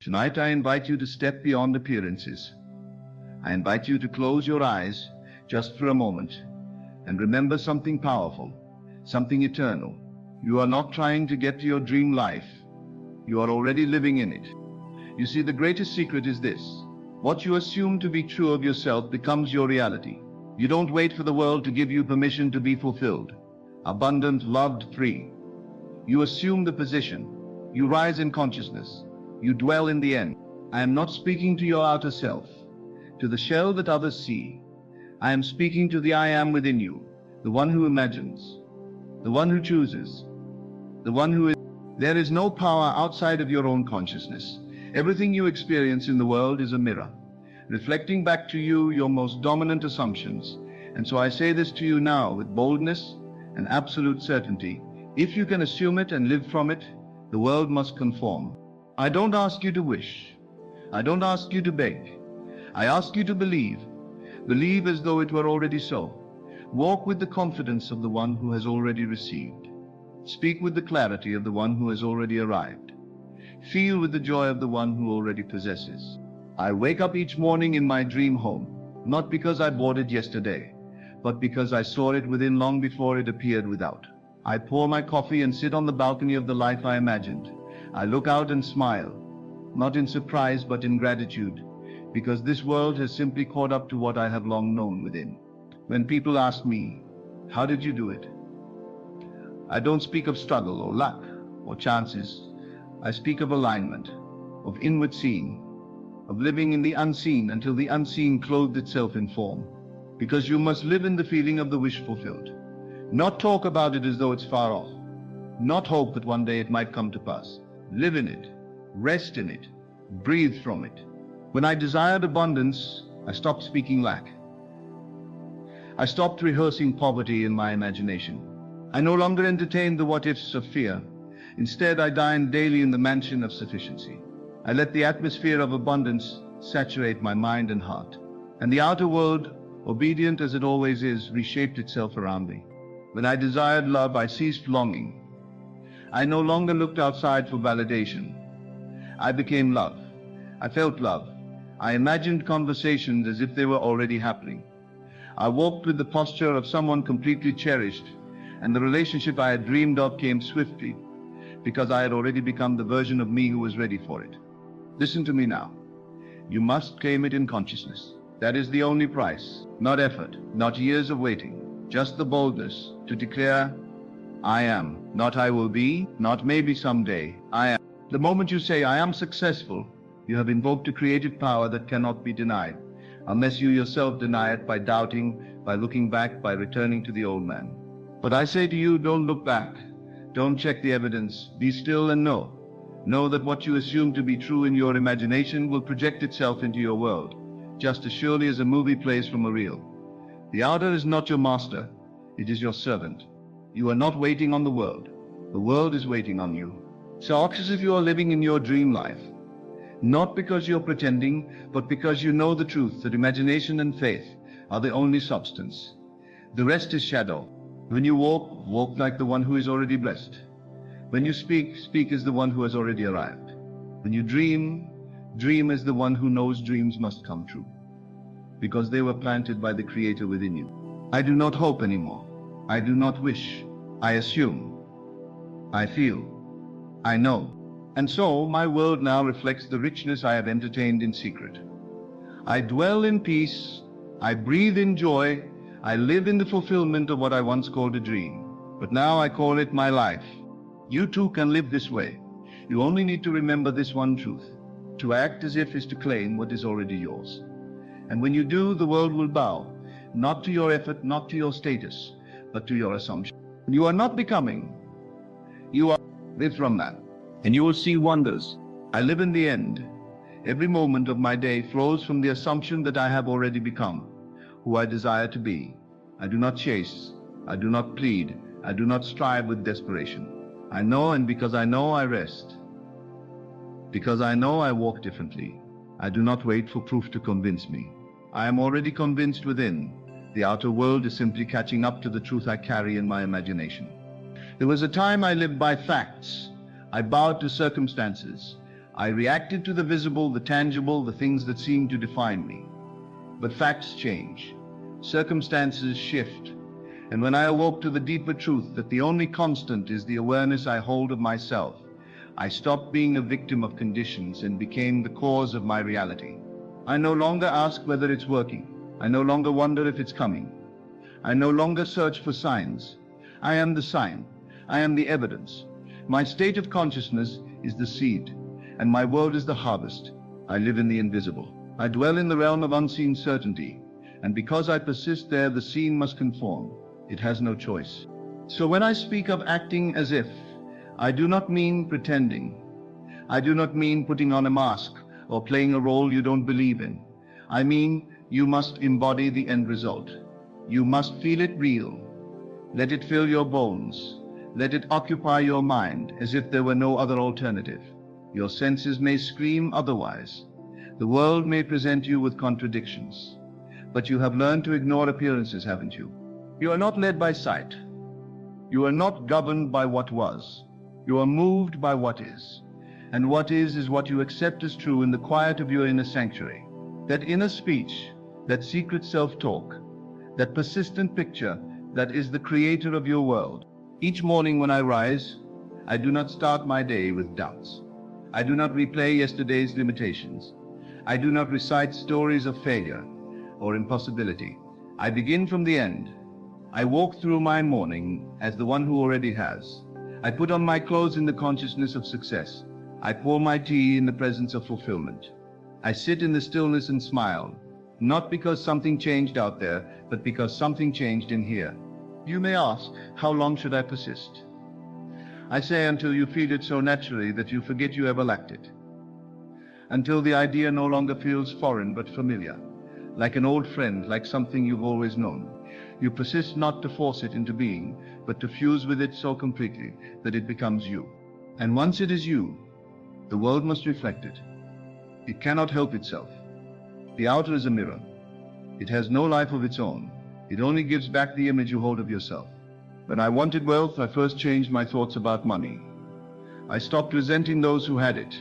Tonight I invite you to step beyond appearances. I invite you to close your eyes just for a moment and remember something powerful, something eternal. You are not trying to get to your dream life. You are already living in it. You see, the greatest secret is this. What you assume to be true of yourself becomes your reality. You don't wait for the world to give you permission to be fulfilled, abundant, loved, free. You assume the position. You rise in consciousness. You dwell in the end. I am not speaking to your outer self, to the shell that others see. I am speaking to the I am within you, the one who imagines, the one who chooses, the one who is. There is no power outside of your own consciousness. Everything you experience in the world is a mirror, reflecting back to you your most dominant assumptions. And so I say this to you now with boldness and absolute certainty. If you can assume it and live from it, the world must conform. I don't ask you to wish. I don't ask you to beg. I ask you to believe. Believe as though it were already so. Walk with the confidence of the one who has already received. Speak with the clarity of the one who has already arrived. Feel with the joy of the one who already possesses. I wake up each morning in my dream home, not because I bought it yesterday, but because I saw it within long before it appeared without. I pour my coffee and sit on the balcony of the life I imagined. I look out and smile, not in surprise but in gratitude, because this world has simply caught up to what I have long known within. When people ask me, how did you do it? I don't speak of struggle or luck or chances. I speak of alignment, of inward seeing, of living in the unseen until the unseen clothed itself in form. Because you must live in the feeling of the wish fulfilled. Not talk about it as though it's far off. Not hope that one day it might come to pass. Live in it, rest in it, breathe from it. When I desired abundance, I stopped speaking lack. I stopped rehearsing poverty in my imagination. I no longer entertained the what-ifs of fear. Instead, I dined daily in the mansion of sufficiency. I let the atmosphere of abundance saturate my mind and heart. And the outer world, obedient as it always is, reshaped itself around me. When I desired love, I ceased longing. I no longer looked outside for validation. I became love. I felt love. I imagined conversations as if they were already happening. I walked with the posture of someone completely cherished, and the relationship I had dreamed of came swiftly, because I had already become the version of me who was ready for it. Listen to me now. You must claim it in consciousness. That is the only price. Not effort, not years of waiting, just the boldness to declare, I am. Not I will be, not maybe someday. I am. The moment you say, I am successful, you have invoked a creative power that cannot be denied, unless you yourself deny it by doubting, by looking back, by returning to the old man. But I say to you, don't look back. Don't check the evidence. Be still and know. Know that what you assume to be true in your imagination will project itself into your world, just as surely as a movie plays from a reel. The outer is not your master, it is your servant. You are not waiting on the world is waiting on you. So act as if you are living in your dream life, not because you're pretending, but because you know the truth that imagination and faith are the only substance. The rest is shadow. When you walk, walk like the one who is already blessed. When you speak, speak as the one who has already arrived. When you dream, dream as the one who knows dreams must come true, because they were planted by the Creator within you. I do not hope anymore. I do not wish. I assume. I feel. I know. And so my world now reflects the richness I have entertained in secret. I dwell in peace. I breathe in joy. I live in the fulfillment of what I once called a dream. But now I call it my life. You too can live this way. You only need to remember this one truth. To act as if is to claim what is already yours. And when you do, the world will bow, not to your effort, not to your status, but to your assumption. You are not becoming. You are. Live from that, and you will see wonders. I live in the end. Every moment of my day flows from the assumption that I have already become who I desire to be. I do not chase. I do not plead. I do not strive with desperation. I know, and because I know, I rest. Because I know, I walk differently. I do not wait for proof to convince me. I am already convinced within. The outer world is simply catching up to the truth I carry in my imagination. There was a time I lived by facts. I bowed to circumstances. I reacted to the visible, the tangible, the things that seemed to define me. But facts change. Circumstances shift. And when I awoke to the deeper truth that the only constant is the awareness I hold of myself, I stopped being a victim of conditions and became the cause of my reality. I no longer ask whether it's working. I no longer wonder if it's coming. I no longer search for signs. I am the sign. I am the evidence. My state of consciousness is the seed, and my world is the harvest. I live in the invisible. I dwell in the realm of unseen certainty, and because I persist there, the seen must conform. It has no choice. So when I speak of acting as if, I do not mean pretending. I do not mean putting on a mask or playing a role you don't believe in. I mean you must embody the end result. You must feel it real. Let it fill your bones. Let it occupy your mind as if there were no other alternative. Your senses may scream otherwise. The world may present you with contradictions. But you have learned to ignore appearances, haven't you? You are not led by sight. You are not governed by what was. You are moved by what is. And what is what you accept as true in the quiet of your inner sanctuary. That inner speech, that secret self-talk, that persistent picture that is the creator of your world. Each morning when I rise, I do not start my day with doubts. I do not replay yesterday's limitations. I do not recite stories of failure or impossibility. I begin from the end. I walk through my morning as the one who already has. I put on my clothes in the consciousness of success. I pour my tea in the presence of fulfillment. I sit in the stillness and smile, not because something changed out there, but because something changed in here. You may ask, how long should I persist? I say until you feel it so naturally that you forget you ever lacked it. Until the idea no longer feels foreign but familiar, like an old friend, like something you've always known. You persist not to force it into being, but to fuse with it so completely that it becomes you. And once it is you, the world must reflect it. It cannot help itself. The outer is a mirror. It has no life of its own. It only gives back the image you hold of yourself. When I wanted wealth, I first changed my thoughts about money. I stopped resenting those who had it.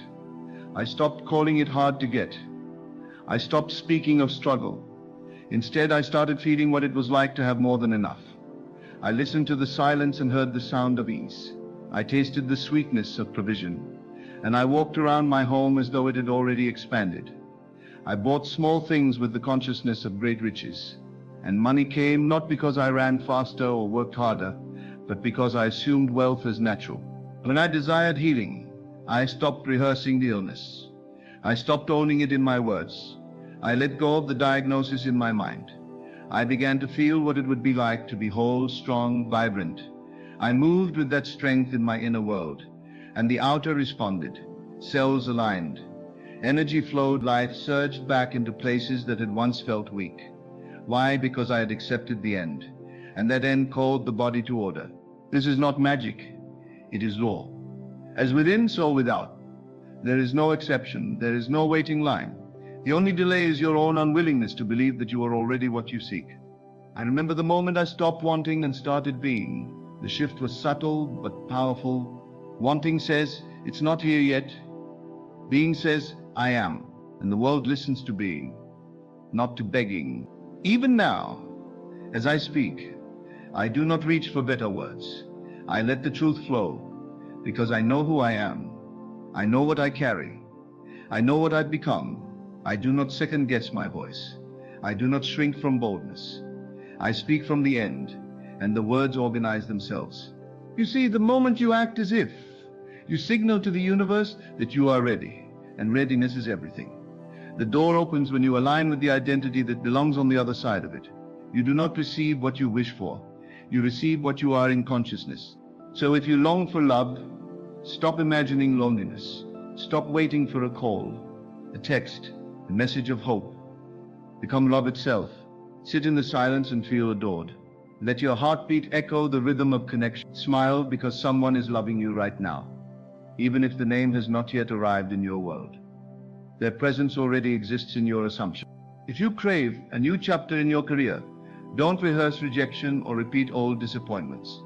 I stopped calling it hard to get. I stopped speaking of struggle. Instead, I started feeling what it was like to have more than enough. I listened to the silence and heard the sound of ease. I tasted the sweetness of provision, and I walked around my home as though it had already expanded. I bought small things with the consciousness of great riches, and money came not because I ran faster or worked harder, but because I assumed wealth as natural. When I desired healing, I stopped rehearsing the illness. I stopped owning it in my words. I let go of the diagnosis in my mind. I began to feel what it would be like to be whole, strong, vibrant. I moved with that strength in my inner world, and the outer responded. Cells aligned. Energy flowed, life surged back into places that had once felt weak. Why? Because I had accepted the end, and that end called the body to order. This is not magic, it is law. As within, so without. There is no exception, there is no waiting line. The only delay is your own unwillingness to believe that you are already what you seek. I remember the moment I stopped wanting and started being. The shift was subtle but powerful. Wanting says, it's not here yet. Being says, I am. And the world listens to being, not to begging. Even now, as I speak, I do not reach for better words. I let the truth flow, because I know who I am. I know what I carry. I know what I've become. I do not second guess my voice. I do not shrink from boldness. I speak from the end, and the words organize themselves. You see, the moment you act as if, you signal to the universe that you are ready, and readiness is everything. The door opens when you align with the identity that belongs on the other side of it. You do not receive what you wish for. You receive what you are in consciousness. So if you long for love, stop imagining loneliness. Stop waiting for a call, a text, a message of hope. Become love itself. Sit in the silence and feel adored. Let your heartbeat echo the rhythm of connection. Smile because someone is loving you right now, even if the name has not yet arrived in your world. Their presence already exists in your assumption. If you crave a new chapter in your career, don't rehearse rejection or repeat old disappointments.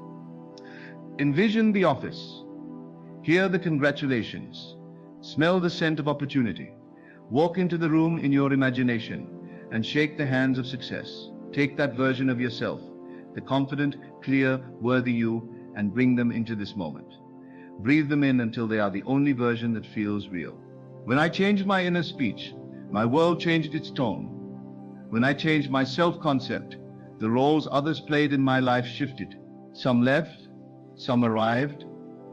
Envision the office. Hear the congratulations. Smell the scent of opportunity. Walk into the room in your imagination and shake the hands of success. Take that version of yourself, the confident, clear, worthy you, and bring them into this moment. Breathe them in until they are the only version that feels real. When I changed my inner speech, my world changed its tone. When I changed my self-concept, the roles others played in my life shifted. Some left, some arrived,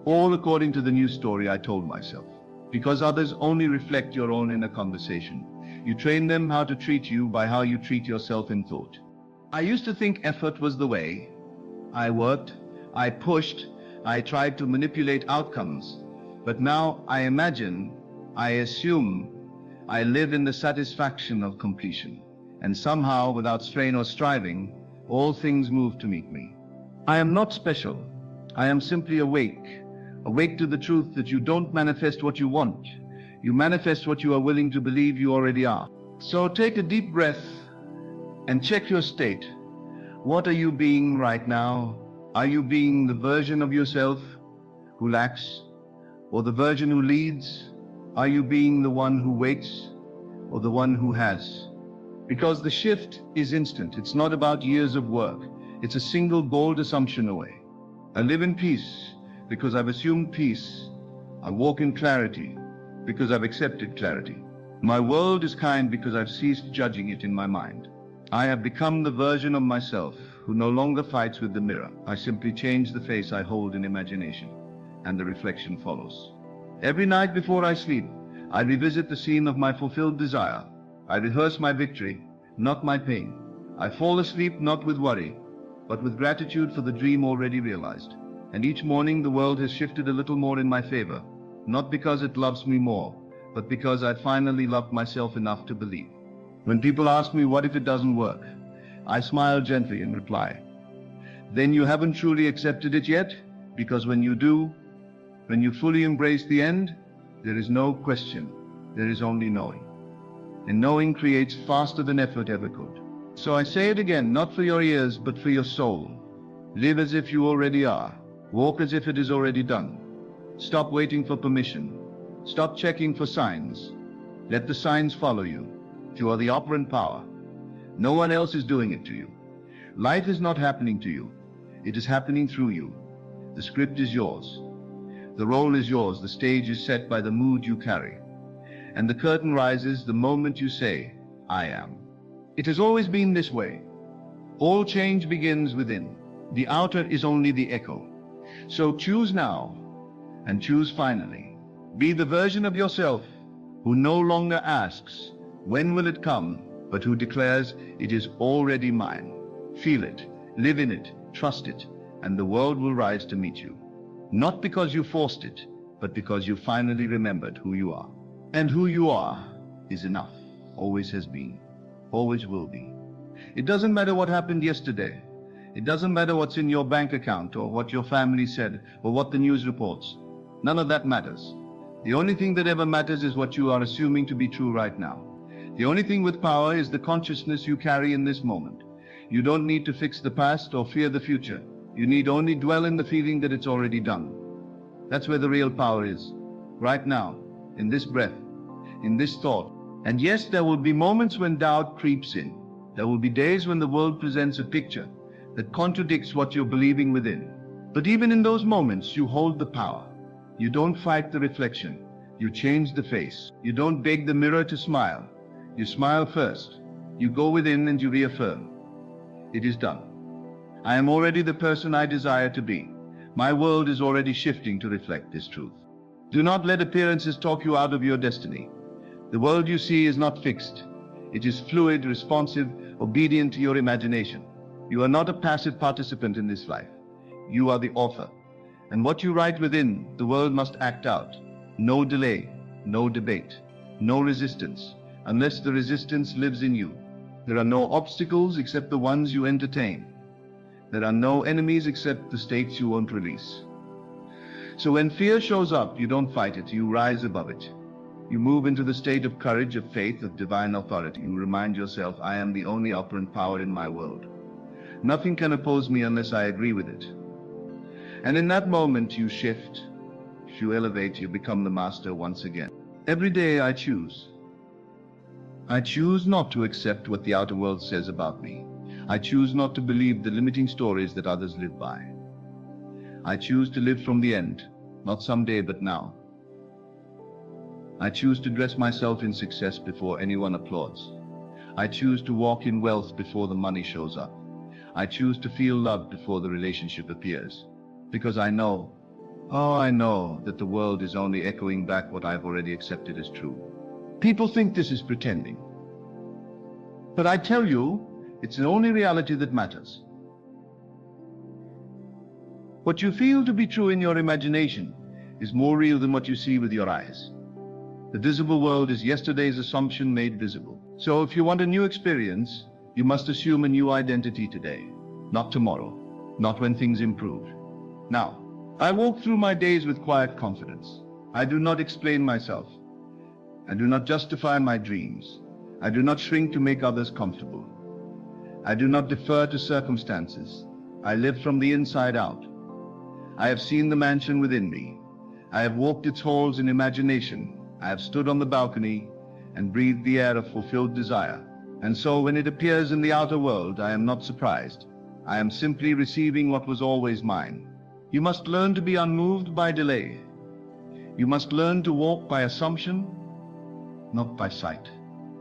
all according to the new story I told myself. Because others only reflect your own inner conversation. You train them how to treat you by how you treat yourself in thought. I used to think effort was the way. I worked, I pushed, I tried to manipulate outcomes. But now I imagine, I assume, I live in the satisfaction of completion. And somehow, without strain or striving, all things move to meet me. I am not special. I am simply awake. Awake to the truth that you don't manifest what you want. You manifest what you are willing to believe you already are. So take a deep breath and check your state. What are you being right now? Are you being the version of yourself who lacks, or the version who leads? Are you being the one who waits, or the one who has? Because the shift is instant. It's not about years of work. It's a single bold assumption away. I live in peace because I've assumed peace. I walk in clarity because I've accepted clarity. My world is kind because I've ceased judging it in my mind. I have become the version of myself who no longer fights with the mirror. I simply change the face I hold in imagination, and the reflection follows. Every night before I sleep, I revisit the scene of my fulfilled desire. I rehearse my victory, not my pain. I fall asleep not with worry, but with gratitude for the dream already realized. And each morning the world has shifted a little more in my favor, not because it loves me more, but because I finally loved myself enough to believe. When people ask me, what if it doesn't work? I smile gently and reply, then you haven't truly accepted it yet, because when you do, when you fully embrace the end, there is no question, there is only knowing. And knowing creates faster than effort ever could. So I say it again, not for your ears, but for your soul. Live as if you already are. Walk as if it is already done. Stop waiting for permission. Stop checking for signs. Let the signs follow you. You are the operant power. No one else is doing it to you. Life is not happening to you. It is happening through you. The script is yours. The role is yours. The stage is set by the mood you carry. And the curtain rises the moment you say, I am. It has always been this way. All change begins within. The outer is only the echo. So choose now, and choose finally. Be the version of yourself who no longer asks, when will it come, but who declares, it is already mine. Feel it, live in it, trust it, and the world will rise to meet you. Not because you forced it, but because you finally remembered who you are. And who you are is enough, always has been, always will be. It doesn't matter what happened yesterday. It doesn't matter what's in your bank account or what your family said or what the news reports. None of that matters. The only thing that ever matters is what you are assuming to be true right now. The only thing with power is the consciousness you carry in this moment. You don't need to fix the past or fear the future. You need only dwell in the feeling that it's already done. That's where the real power is. Right now, in this breath, in this thought. And yes, there will be moments when doubt creeps in. There will be days when the world presents a picture that contradicts what you're believing within. But even in those moments, you hold the power. You don't fight the reflection. You change the face. You don't beg the mirror to smile. You smile first. You go within and you reaffirm. It is done. I am already the person I desire to be. My world is already shifting to reflect this truth. Do not let appearances talk you out of your destiny. The world you see is not fixed. It is fluid, responsive, obedient to your imagination. You are not a passive participant in this life. You are the author. And what you write within, the world must act out. No delay, no debate, no resistance, unless the resistance lives in you. There are no obstacles except the ones you entertain. There are no enemies except the states you won't release. So when fear shows up, you don't fight it, you rise above it. You move into the state of courage, of faith, of divine authority. You remind yourself, I am the only operant power in my world. Nothing can oppose me unless I agree with it. And in that moment, you shift, you elevate, you become the master once again. Every day I choose. I choose not to accept what the outer world says about me. I choose not to believe the limiting stories that others live by. I choose to live from the end, not someday but now. I choose to dress myself in success before anyone applauds. I choose to walk in wealth before the money shows up. I choose to feel loved before the relationship appears. Because I know, I know that the world is only echoing back what I've already accepted as true. People think this is pretending. But I tell you, it's the only reality that matters. What you feel to be true in your imagination is more real than what you see with your eyes. The visible world is yesterday's assumption made visible. So if you want a new experience, you must assume a new identity today, not tomorrow, not when things improve. Now, I walk through my days with quiet confidence. I do not explain myself. I do not justify my dreams. I do not shrink to make others comfortable. I do not defer to circumstances. I live from the inside out. I have seen the mansion within me. I have walked its halls in imagination. I have stood on the balcony and breathed the air of fulfilled desire. And so when it appears in the outer world, I am not surprised. I am simply receiving what was always mine. You must learn to be unmoved by delay. You must learn to walk by assumption, not by sight.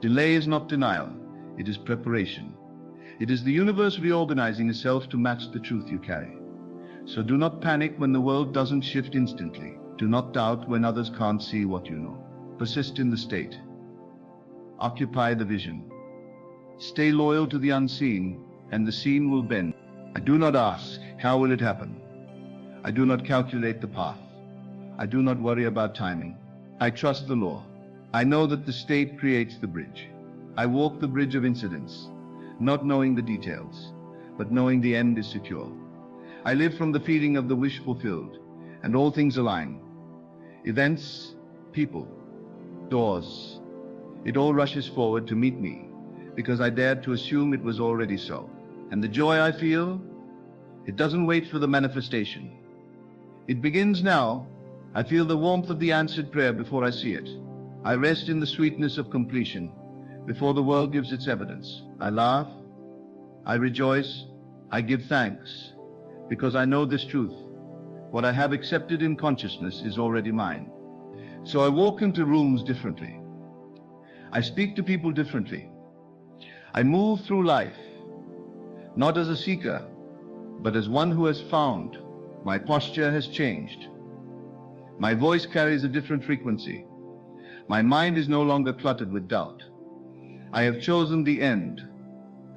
Delay is not denial, it is preparation. It is the universe reorganizing itself to match the truth you carry. So do not panic when the world doesn't shift instantly. Do not doubt when others can't see what you know. Persist in the state. Occupy the vision. Stay loyal to the unseen, and the seen will bend. I do not ask, how will it happen? I do not calculate the path. I do not worry about timing. I trust the law. I know that the state creates the bridge. I walk the bridge of incidents, not knowing the details, but knowing the end is secure. I live from the feeling of the wish fulfilled, and all things align. Events, people, doors, it all rushes forward to meet me, because I dared to assume it was already so. And the joy I feel, it doesn't wait for the manifestation. It begins now. I feel the warmth of the answered prayer before I see it. I rest in the sweetness of completion before the world gives its evidence. I laugh, I rejoice, I give thanks, because I know this truth. What I have accepted in consciousness is already mine. So I walk into rooms differently. I speak to people differently. I move through life, not as a seeker, but as one who has found. My posture has changed. My voice carries a different frequency. My mind is no longer cluttered with doubt. I have chosen the end,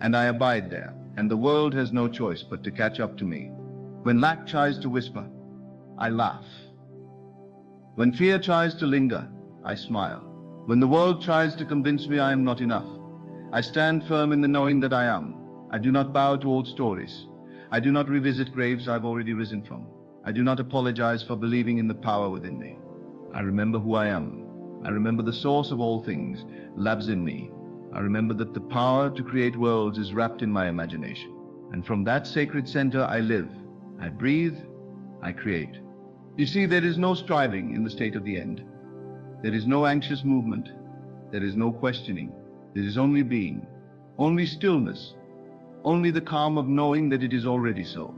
and I abide there, and the world has no choice but to catch up to me. When lack tries to whisper, I laugh. When fear tries to linger, I smile. When the world tries to convince me I am not enough, I stand firm in the knowing that I am. I do not bow to old stories. I do not revisit graves I've already risen from. I do not apologize for believing in the power within me. I remember who I am. I remember the source of all things lives in me. I remember that the power to create worlds is wrapped in my imagination. And from that sacred center I live. I breathe, I create. You see, there is no striving in the state of the end. There is no anxious movement. There is no questioning. There is only being, only stillness, only the calm of knowing that it is already so.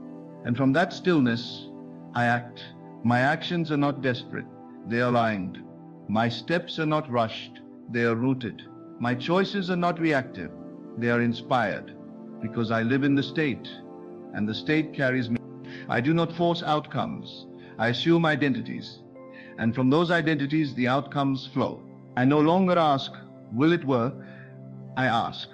And from that stillness, I act. My actions are not desperate, they are aligned. My steps are not rushed, they are rooted. My choices are not reactive, they are inspired. Because I live in the state, and the state carries me. I do not force outcomes, I assume identities. And from those identities, the outcomes flow. I no longer ask, will it work? I ask,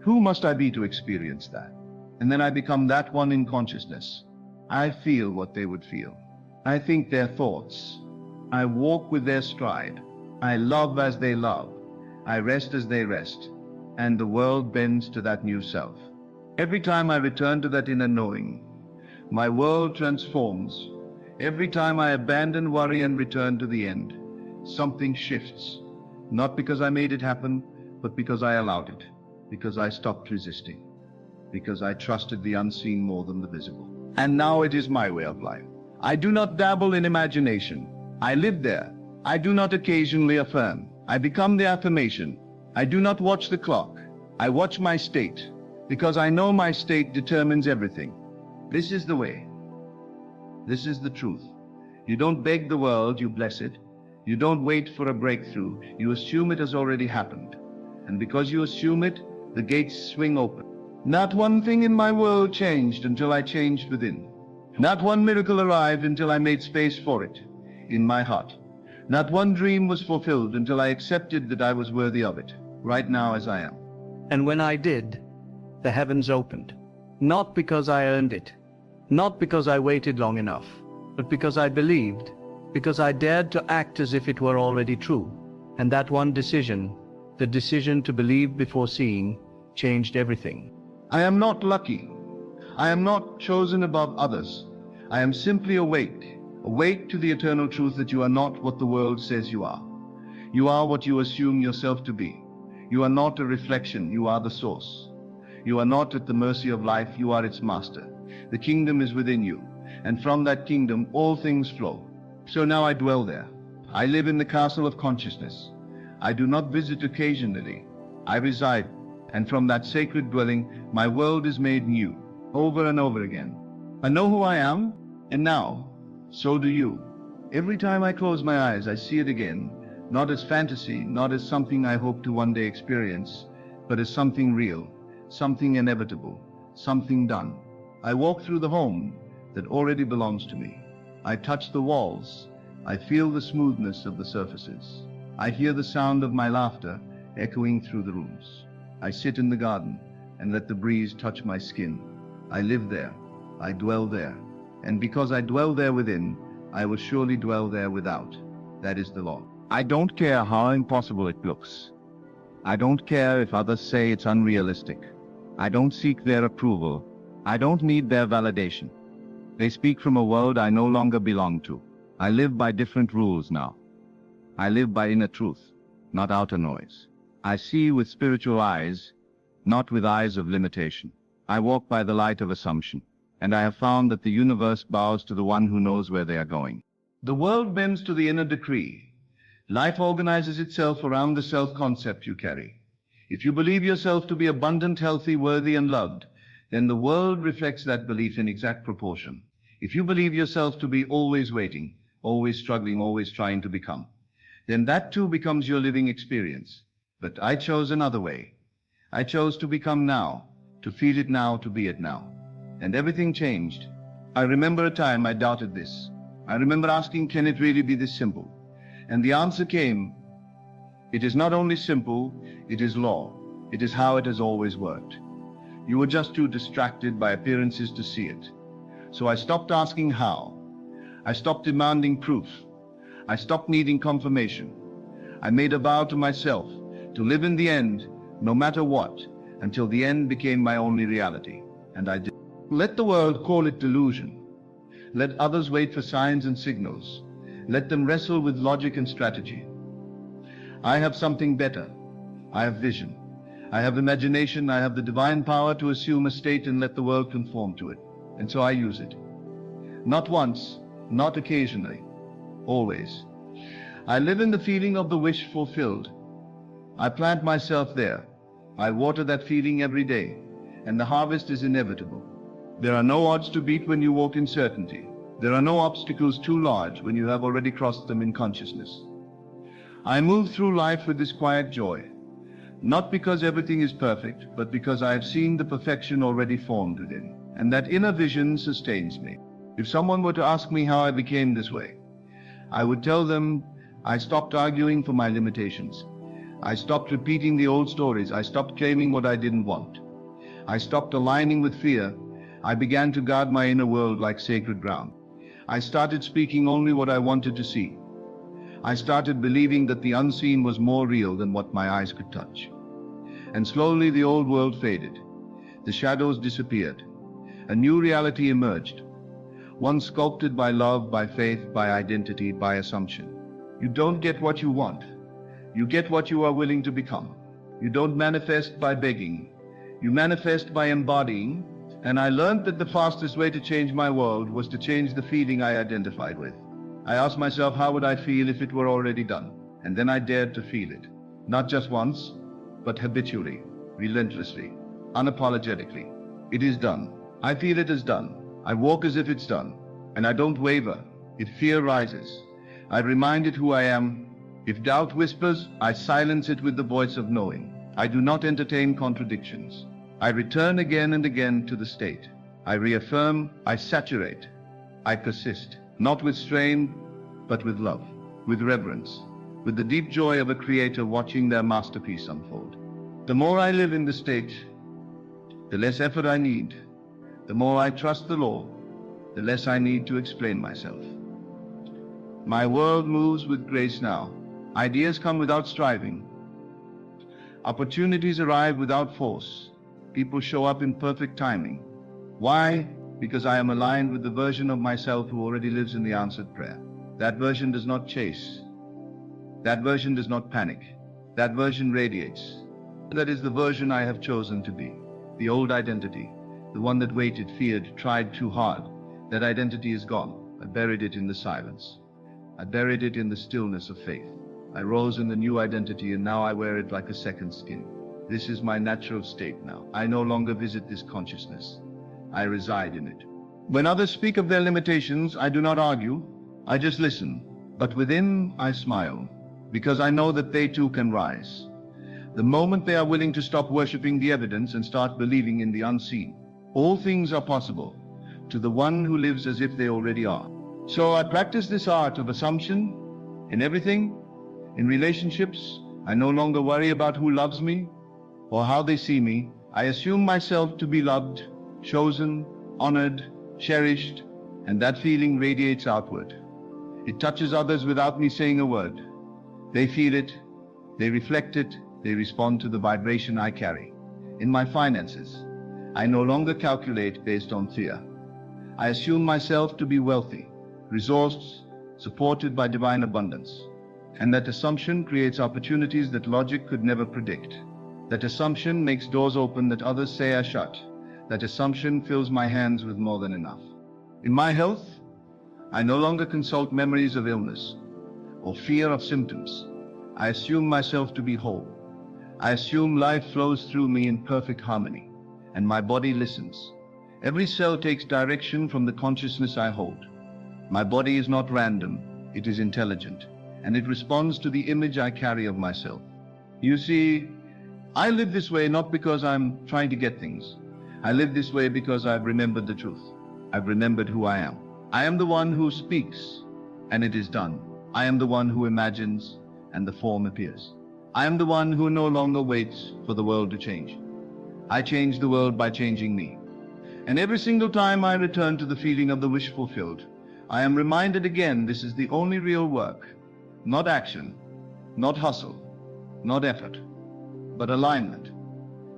who must I be to experience that? And then I become that one in consciousness. I feel what they would feel. I think their thoughts. I walk with their stride. I love as they love. I rest as they rest. And the world bends to that new self. Every time I return to that inner knowing, my world transforms. Every time I abandon worry and return to the end, something shifts. Not because I made it happen, but because I allowed it. Because I stopped resisting. Because I trusted the unseen more than the visible. And now it is my way of life. I do not dabble in imagination. I live there. I do not occasionally affirm. I become the affirmation. I do not watch the clock. I watch my state, because I know my state determines everything. This is the way. This is the truth. You don't beg the world, you bless it. You don't wait for a breakthrough. You assume it has already happened. And because you assume it, the gates swing open. Not one thing in my world changed until I changed within. Not one miracle arrived until I made space for it in my heart. Not one dream was fulfilled until I accepted that I was worthy of it, right now as I am. And when I did, the heavens opened. Not because I earned it, not because I waited long enough, but because I believed, because I dared to act as if it were already true. And that one decision, the decision to believe before seeing, changed everything. I am not lucky. I am not chosen above others. I am simply awake to the eternal truth that you are not what the world says you are. You are what you assume yourself to be. You are not a reflection, you are the source. You are not at the mercy of life, you are its master. The kingdom is within you, and from that kingdom all things flow. So now I dwell there. I live in the castle of consciousness. I do not visit occasionally. I reside, and from that sacred dwelling, my world is made new, over and over again. I know who I am, and now, so do you. Every time I close my eyes, I see it again, not as fantasy, not as something I hope to one day experience, but as something real, something inevitable, something done. I walk through the home that already belongs to me. I touch the walls. I feel the smoothness of the surfaces. I hear the sound of my laughter echoing through the rooms. I sit in the garden and let the breeze touch my skin. I live there. I dwell there. And because I dwell there within, I will surely dwell there without. That is the law. I don't care how impossible it looks. I don't care if others say it's unrealistic. I don't seek their approval. I don't need their validation. They speak from a world I no longer belong to. I live by different rules now. I live by inner truth, not outer noise. I see with spiritual eyes, not with eyes of limitation. I walk by the light of assumption, and I have found that the universe bows to the one who knows where they are going. The world bends to the inner decree. Life organizes itself around the self-concept you carry. If you believe yourself to be abundant, healthy, worthy, and loved, then the world reflects that belief in exact proportion. If you believe yourself to be always waiting, always struggling, always trying to become, then that too becomes your living experience. But I chose another way. I chose to become now, to feel it now, to be it now. And everything changed. I remember a time I doubted this. I remember asking, can it really be this simple? And the answer came, it is not only simple, it is law. It is how it has always worked. You were just too distracted by appearances to see it. So I stopped asking how. I stopped demanding proof. I stopped needing confirmation. I made a vow to myself to live in the end, no matter what, until the end became my only reality. And I did. Let the world call it delusion. Let others wait for signs and signals. Let them wrestle with logic and strategy. I have something better. I have vision. I have imagination. I have the divine power to assume a state and let the world conform to it. And so I use it. Not once, not occasionally, always. I live in the feeling of the wish fulfilled. I plant myself there. I water that feeling every day, and the harvest is inevitable. There are no odds to beat when you walk in certainty. There are no obstacles too large when you have already crossed them in consciousness. I move through life with this quiet joy, not because everything is perfect, but because I have seen the perfection already formed within, and that inner vision sustains me. If someone were to ask me how I became this way, I would tell them I stopped arguing for my limitations. I stopped repeating the old stories. I stopped claiming what I didn't want. I stopped aligning with fear. I began to guard my inner world like sacred ground. I started speaking only what I wanted to see. I started believing that the unseen was more real than what my eyes could touch. And slowly the old world faded. The shadows disappeared. A new reality emerged. One sculpted by love, by faith, by identity, by assumption. You don't get what you want. You get what you are willing to become. You don't manifest by begging. You manifest by embodying. And I learned that the fastest way to change my world was to change the feeling I identified with. I asked myself, how would I feel if it were already done? And then I dared to feel it. Not just once, but habitually, relentlessly, unapologetically. It is done. I feel it is done. I walk as if it's done. And I don't waver. If fear rises, I remind it who I am. If doubt whispers, I silence it with the voice of knowing. I do not entertain contradictions. I return again and again to the state. I reaffirm, I saturate, I persist, not with strain, but with love, with reverence, with the deep joy of a creator watching their masterpiece unfold. The more I live in the state, the less effort I need. The more I trust the law, the less I need to explain myself. My world moves with grace now. Ideas come without striving. Opportunities arrive without force. People show up in perfect timing. Why? Because I am aligned with the version of myself who already lives in the answered prayer. That version does not chase. That version does not panic. That version radiates. That is the version I have chosen to be. The old identity, the one that waited, feared, tried too hard. That identity is gone. I buried it in the silence. I buried it in the stillness of faith. I rose in the new identity, and now I wear it like a second skin. This is my natural state now. I no longer visit this consciousness. I reside in it. When others speak of their limitations, I do not argue. I just listen. But within, I smile, because I know that they too can rise. The moment they are willing to stop worshipping the evidence and start believing in the unseen, all things are possible to the one who lives as if they already are. So I practice this art of assumption in everything. In relationships, I no longer worry about who loves me or how they see me. I assume myself to be loved, chosen, honored, cherished, and that feeling radiates outward. It touches others without me saying a word. They feel it, they reflect it, they respond to the vibration I carry. In my finances, I no longer calculate based on fear. I assume myself to be wealthy, resourced, supported by divine abundance. And that assumption creates opportunities that logic could never predict. That assumption makes doors open that others say are shut. That assumption fills my hands with more than enough. In my health, I no longer consult memories of illness or fear of symptoms. I assume myself to be whole. I assume life flows through me in perfect harmony, and my body listens. Every cell takes direction from the consciousness I hold. My body is not random, it is intelligent, and it responds to the image I carry of myself. You see, I live this way not because I'm trying to get things. I live this way because I've remembered the truth. I've remembered who I am. I am the one who speaks, and it is done. I am the one who imagines, and the form appears. I am the one who no longer waits for the world to change. I change the world by changing me. And every single time I return to the feeling of the wish fulfilled, I am reminded again this is the only real work. Not action, not hustle, not effort, but alignment.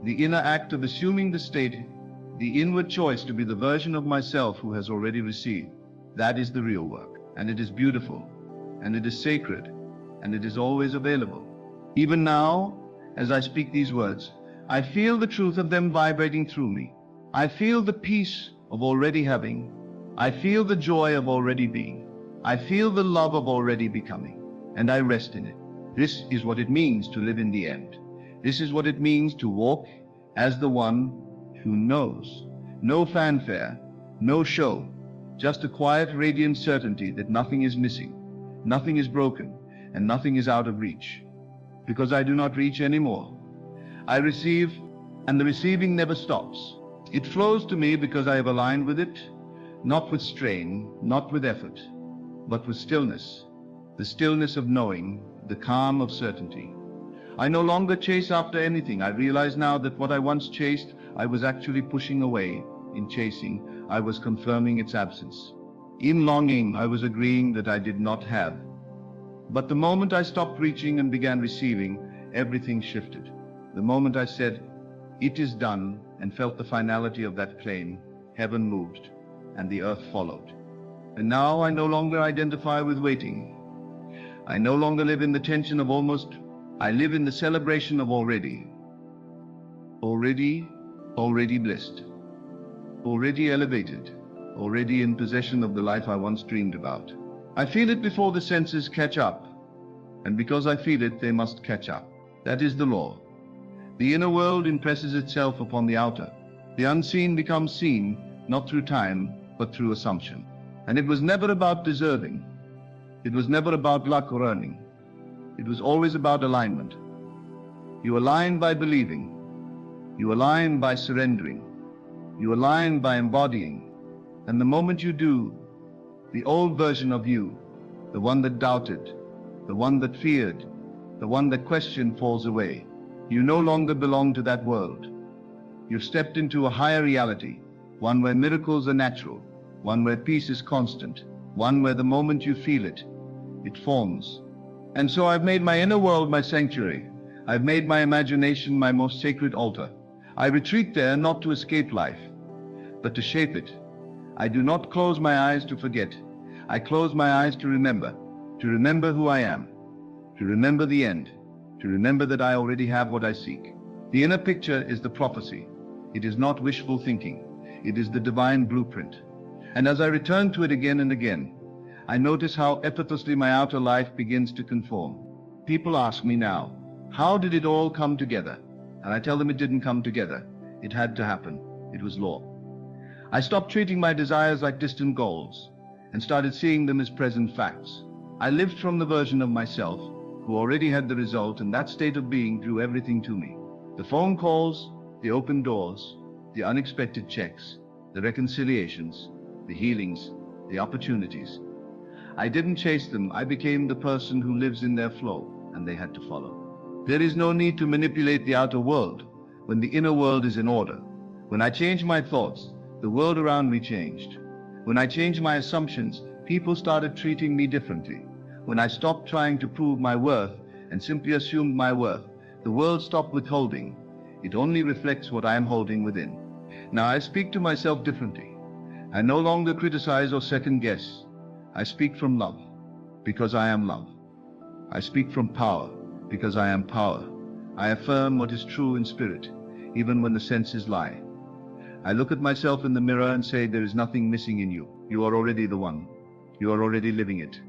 The inner act of assuming the state, the inward choice to be the version of myself who has already received. That is the real work. And it is beautiful, and it is sacred, and it is always available. Even now, as I speak these words, I feel the truth of them vibrating through me. I feel the peace of already having. I feel the joy of already being. I feel the love of already becoming. And I rest in it. This is what it means to live in the end. This is what it means to walk as the one who knows. No fanfare, no show, just a quiet, radiant certainty that nothing is missing, nothing is broken, and nothing is out of reach. Because I do not reach anymore. I receive, and the receiving never stops. It flows to me because I have aligned with it, not with strain, not with effort, but with stillness. The stillness of knowing, the calm of certainty. I no longer chase after anything. I realize now that what I once chased, I was actually pushing away. In chasing, I was confirming its absence. In longing, I was agreeing that I did not have. But the moment I stopped reaching and began receiving, everything shifted. The moment I said, "It is done," and felt the finality of that claim, heaven moved, and the earth followed. And now I no longer identify with waiting. I no longer live in the tension of almost. I live in the celebration of already. Already blessed. Already elevated. Already in possession of the life I once dreamed about. I feel it before the senses catch up, and because I feel it, they must catch up. That is the law. The inner world impresses itself upon the outer. The unseen becomes seen, not through time, but through assumption. And it was never about deserving. It was never about luck or earning. It was always about alignment. You align by believing. You align by surrendering. You align by embodying. And the moment you do, the old version of you, the one that doubted, the one that feared, the one that questioned falls away. You no longer belong to that world. You've stepped into a higher reality, one where miracles are natural, one where peace is constant, one where the moment you feel it, it forms. And so I've made my inner world my sanctuary. I've made my imagination my most sacred altar. I retreat there not to escape life, but to shape it. I do not close my eyes to forget. I close my eyes to remember who I am, to remember the end, to remember that I already have what I seek. The inner picture is the prophecy. It is not wishful thinking. It is the divine blueprint. And as I return to it again and again, I notice how effortlessly my outer life begins to conform. People ask me now, how did it all come together? And I tell them it didn't come together. It had to happen. It was law. I stopped treating my desires like distant goals and started seeing them as present facts. I lived from the version of myself who already had the result, and that state of being drew everything to me. The phone calls, the open doors, the unexpected checks, the reconciliations, the healings, the opportunities. I didn't chase them. I became the person who lives in their flow, and they had to follow. There is no need to manipulate the outer world when the inner world is in order. When I changed my thoughts, the world around me changed. When I changed my assumptions, people started treating me differently. When I stopped trying to prove my worth and simply assumed my worth, the world stopped withholding. It only reflects what I am holding within. Now I speak to myself differently. I no longer criticize or second guess. I speak from love, because I am love. I speak from power, because I am power. I affirm what is true in spirit, even when the senses lie. I look at myself in the mirror and say, there is nothing missing in you. You are already the one. You are already living it.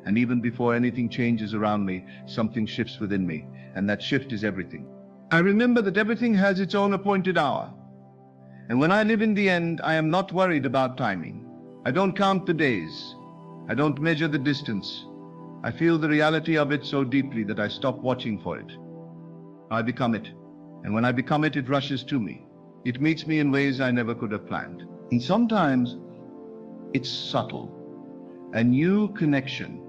And even before anything changes around me, something shifts within me, and that shift is everything. I remember that everything has its own appointed hour. And when I live in the end, I am not worried about timing. I don't count the days. I don't measure the distance. I feel the reality of it so deeply that I stop watching for it. I become it. And when I become it, it rushes to me. It meets me in ways I never could have planned. And sometimes it's subtle. A new connection,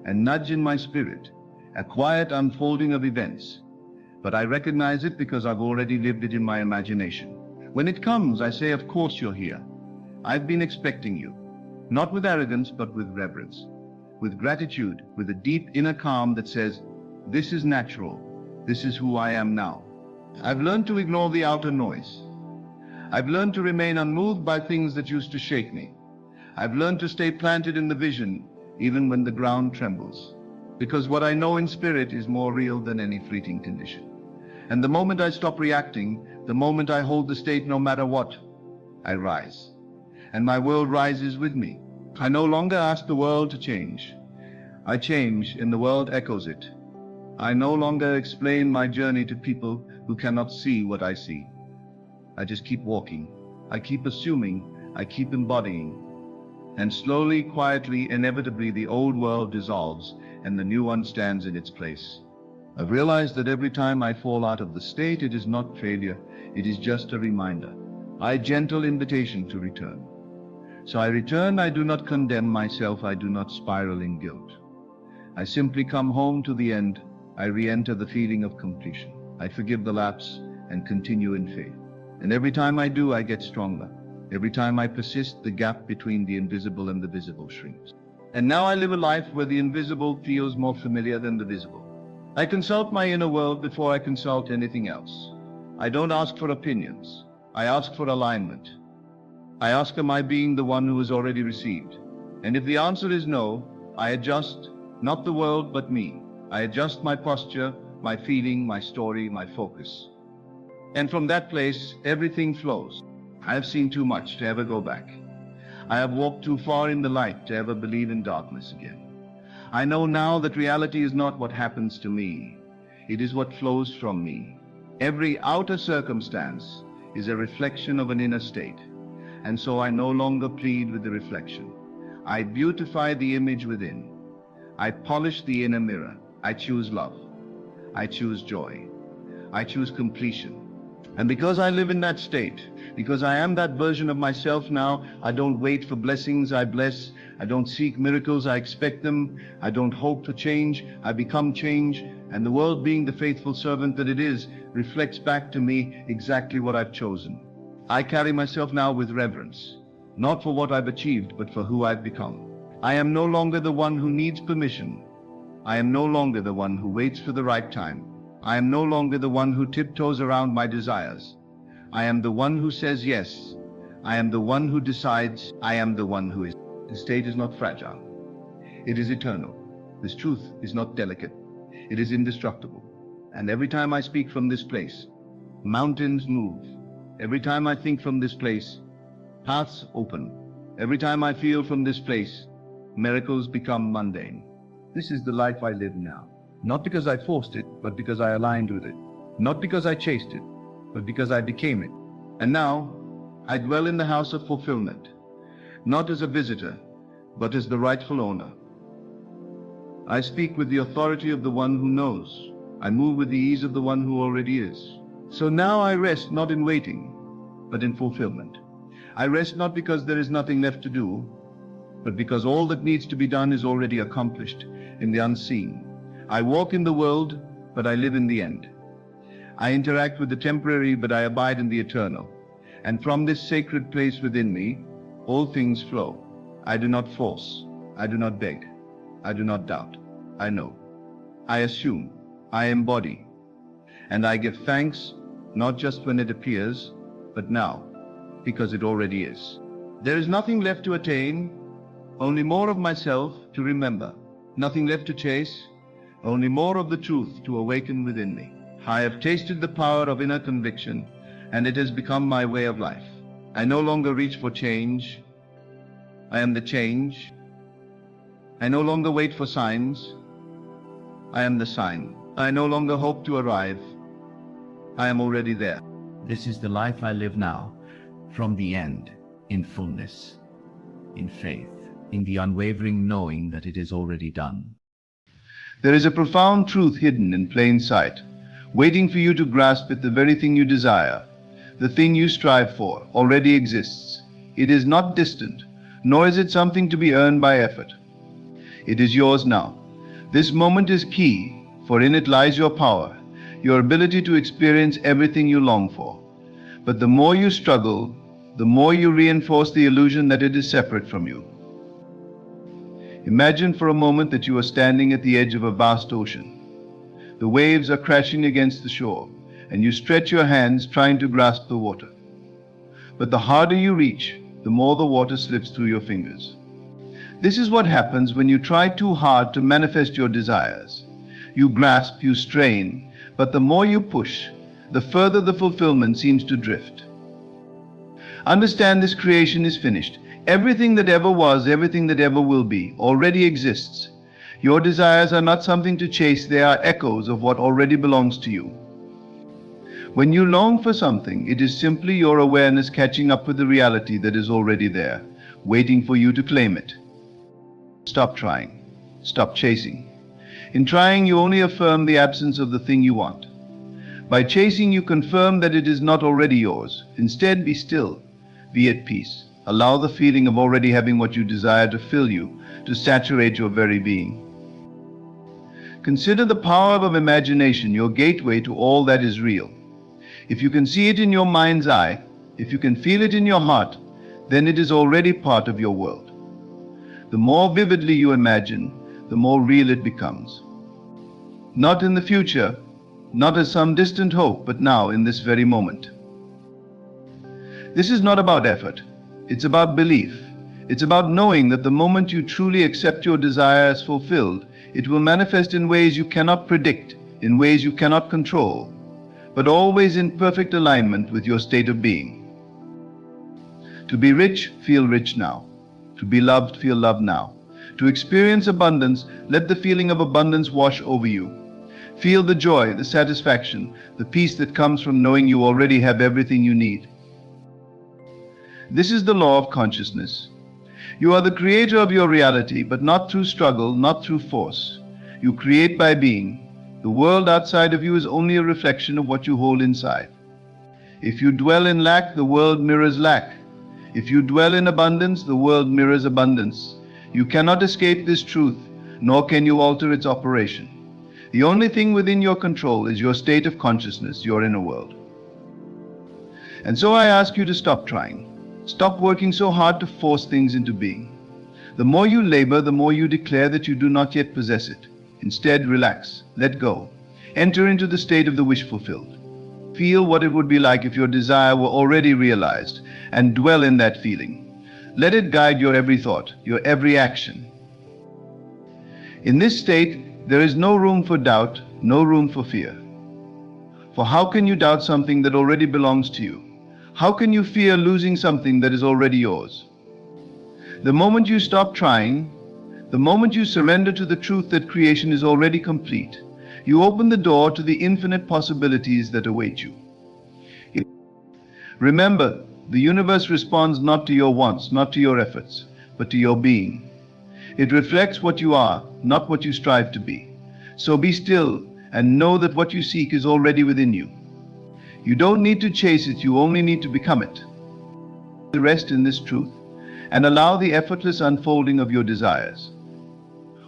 a nudge in my spirit, a quiet unfolding of events. But I recognize it because I've already lived it in my imagination. When it comes, I say, of course you're here. I've been expecting you. Not with arrogance, but with reverence. With gratitude, with a deep inner calm that says, this is natural. This is who I am now. I've learned to ignore the outer noise. I've learned to remain unmoved by things that used to shake me. I've learned to stay planted in the vision, even when the ground trembles. Because what I know in spirit is more real than any fleeting condition. And the moment I stop reacting, the moment I hold the state no matter what, I rise. And my world rises with me. I no longer ask the world to change. I change, and the world echoes it. I no longer explain my journey to people who cannot see what I see. I just keep walking. I keep assuming. I keep embodying. And slowly, quietly, inevitably, the old world dissolves and the new one stands in its place. I've realized that every time I fall out of the state, it is not failure. It is just a reminder. A gentle invitation to return. So I return. I do not condemn myself. I do not spiral in guilt. I simply come home to the end. I re-enter the feeling of completion. I forgive the lapse and continue in faith. And every time I do, I get stronger. Every time I persist, the gap between the invisible and the visible shrinks. And now I live a life where the invisible feels more familiar than the visible. I consult my inner world before I consult anything else. I don't ask for opinions. I ask for alignment. I ask, am I being the one who has already received? And if the answer is no, I adjust, not the world, but me. I adjust my posture, my feeling, my story, my focus. And from that place, everything flows. I have seen too much to ever go back. I have walked too far in the light to ever believe in darkness again. I know now that reality is not what happens to me. It is what flows from me. Every outer circumstance is a reflection of an inner state, and so I no longer plead with the reflection. I beautify the image within. I polish the inner mirror. I choose love. I choose joy. I choose completion. And because I live in that state, because I am that version of myself now, I don't wait for blessings, I bless. I don't seek miracles, I expect them. I don't hope for change, I become change. And the world, being the faithful servant that it is, reflects back to me exactly what I've chosen. I carry myself now with reverence, not for what I've achieved, but for who I've become. I am no longer the one who needs permission. I am no longer the one who waits for the right time. I am no longer the one who tiptoes around my desires. I am the one who says yes. I am the one who decides. I am the one who is. This state is not fragile. It is eternal. This truth is not delicate. It is indestructible. And every time I speak from this place, mountains move. Every time I think from this place, paths open. Every time I feel from this place, miracles become mundane. This is the life I live now. Not because I forced it, but because I aligned with it. Not because I chased it, but because I became it. And now, I dwell in the house of fulfillment, not as a visitor, but as the rightful owner. I speak with the authority of the one who knows. I move with the ease of the one who already is. So now I rest not in waiting, but in fulfillment. I rest not because there is nothing left to do, but because all that needs to be done is already accomplished in the unseen. I walk in the world, but I live in the end. I interact with the temporary, but I abide in the eternal. And from this sacred place within me, all things flow. I do not force. I do not beg. I do not doubt. I know. I assume. I embody. And I give thanks, not just when it appears, but now, because it already is. There is nothing left to attain, only more of myself to remember. Nothing left to chase, only more of the truth to awaken within me. I have tasted the power of inner conviction, and it has become my way of life. I no longer reach for change. I am the change. I no longer wait for signs. I am the sign. I no longer hope to arrive. I am already there. This is the life I live now, from the end, in fullness, in faith, in the unwavering knowing that it is already done. There is a profound truth hidden in plain sight, waiting for you to grasp it. The very thing you desire, the thing you strive for, already exists. It is not distant, nor is it something to be earned by effort. It is yours now. This moment is key, for in it lies your power, your ability to experience everything you long for. But the more you struggle, the more you reinforce the illusion that it is separate from you. Imagine for a moment that you are standing at the edge of a vast ocean. The waves are crashing against the shore, and you stretch your hands trying to grasp the water. But the harder you reach, the more the water slips through your fingers. This is what happens when you try too hard to manifest your desires. You grasp, you strain, but the more you push, the further the fulfillment seems to drift. Understand this creation is finished. Everything that ever was, everything that ever will be, already exists. Your desires are not something to chase, they are echoes of what already belongs to you. When you long for something, it is simply your awareness catching up with the reality that is already there, waiting for you to claim it. Stop trying. Stop chasing. In trying, you only affirm the absence of the thing you want. By chasing, you confirm that it is not already yours. Instead, be still. Be at peace. Allow the feeling of already having what you desire to fill you, to saturate your very being. Consider the power of imagination, your gateway to all that is real. If you can see it in your mind's eye, if you can feel it in your heart, then it is already part of your world. The more vividly you imagine, the more real it becomes. Not in the future, not as some distant hope, but now in this very moment. This is not about effort. It's about belief. It's about knowing that the moment you truly accept your desire as fulfilled, it will manifest in ways you cannot predict, in ways you cannot control, but always in perfect alignment with your state of being. To be rich, feel rich now. To be loved, feel love now. To experience abundance, let the feeling of abundance wash over you. Feel the joy, the satisfaction, the peace that comes from knowing you already have everything you need. This is the law of consciousness. You are the creator of your reality, but not through struggle, not through force. You create by being. The world outside of you is only a reflection of what you hold inside. If you dwell in lack, the world mirrors lack. If you dwell in abundance, the world mirrors abundance. You cannot escape this truth, nor can you alter its operation. The only thing within your control is your state of consciousness, your inner world. And so I ask you to stop trying. Stop working so hard to force things into being. The more you labor, the more you declare that you do not yet possess it. Instead, relax, let go, enter into the state of the wish fulfilled. Feel what it would be like if your desire were already realized, and dwell in that feeling. Let it guide your every thought, your every action. In this state, there is no room for doubt, no room for fear. For how can you doubt something that already belongs to you? How can you fear losing something that is already yours? The moment you stop trying, the moment you surrender to the truth that creation is already complete, you open the door to the infinite possibilities that await you. Remember, the universe responds not to your wants, not to your efforts, but to your being. It reflects what you are, not what you strive to be. So be still and know that what you seek is already within you. You don't need to chase it, you only need to become it. Rest in this truth and allow the effortless unfolding of your desires.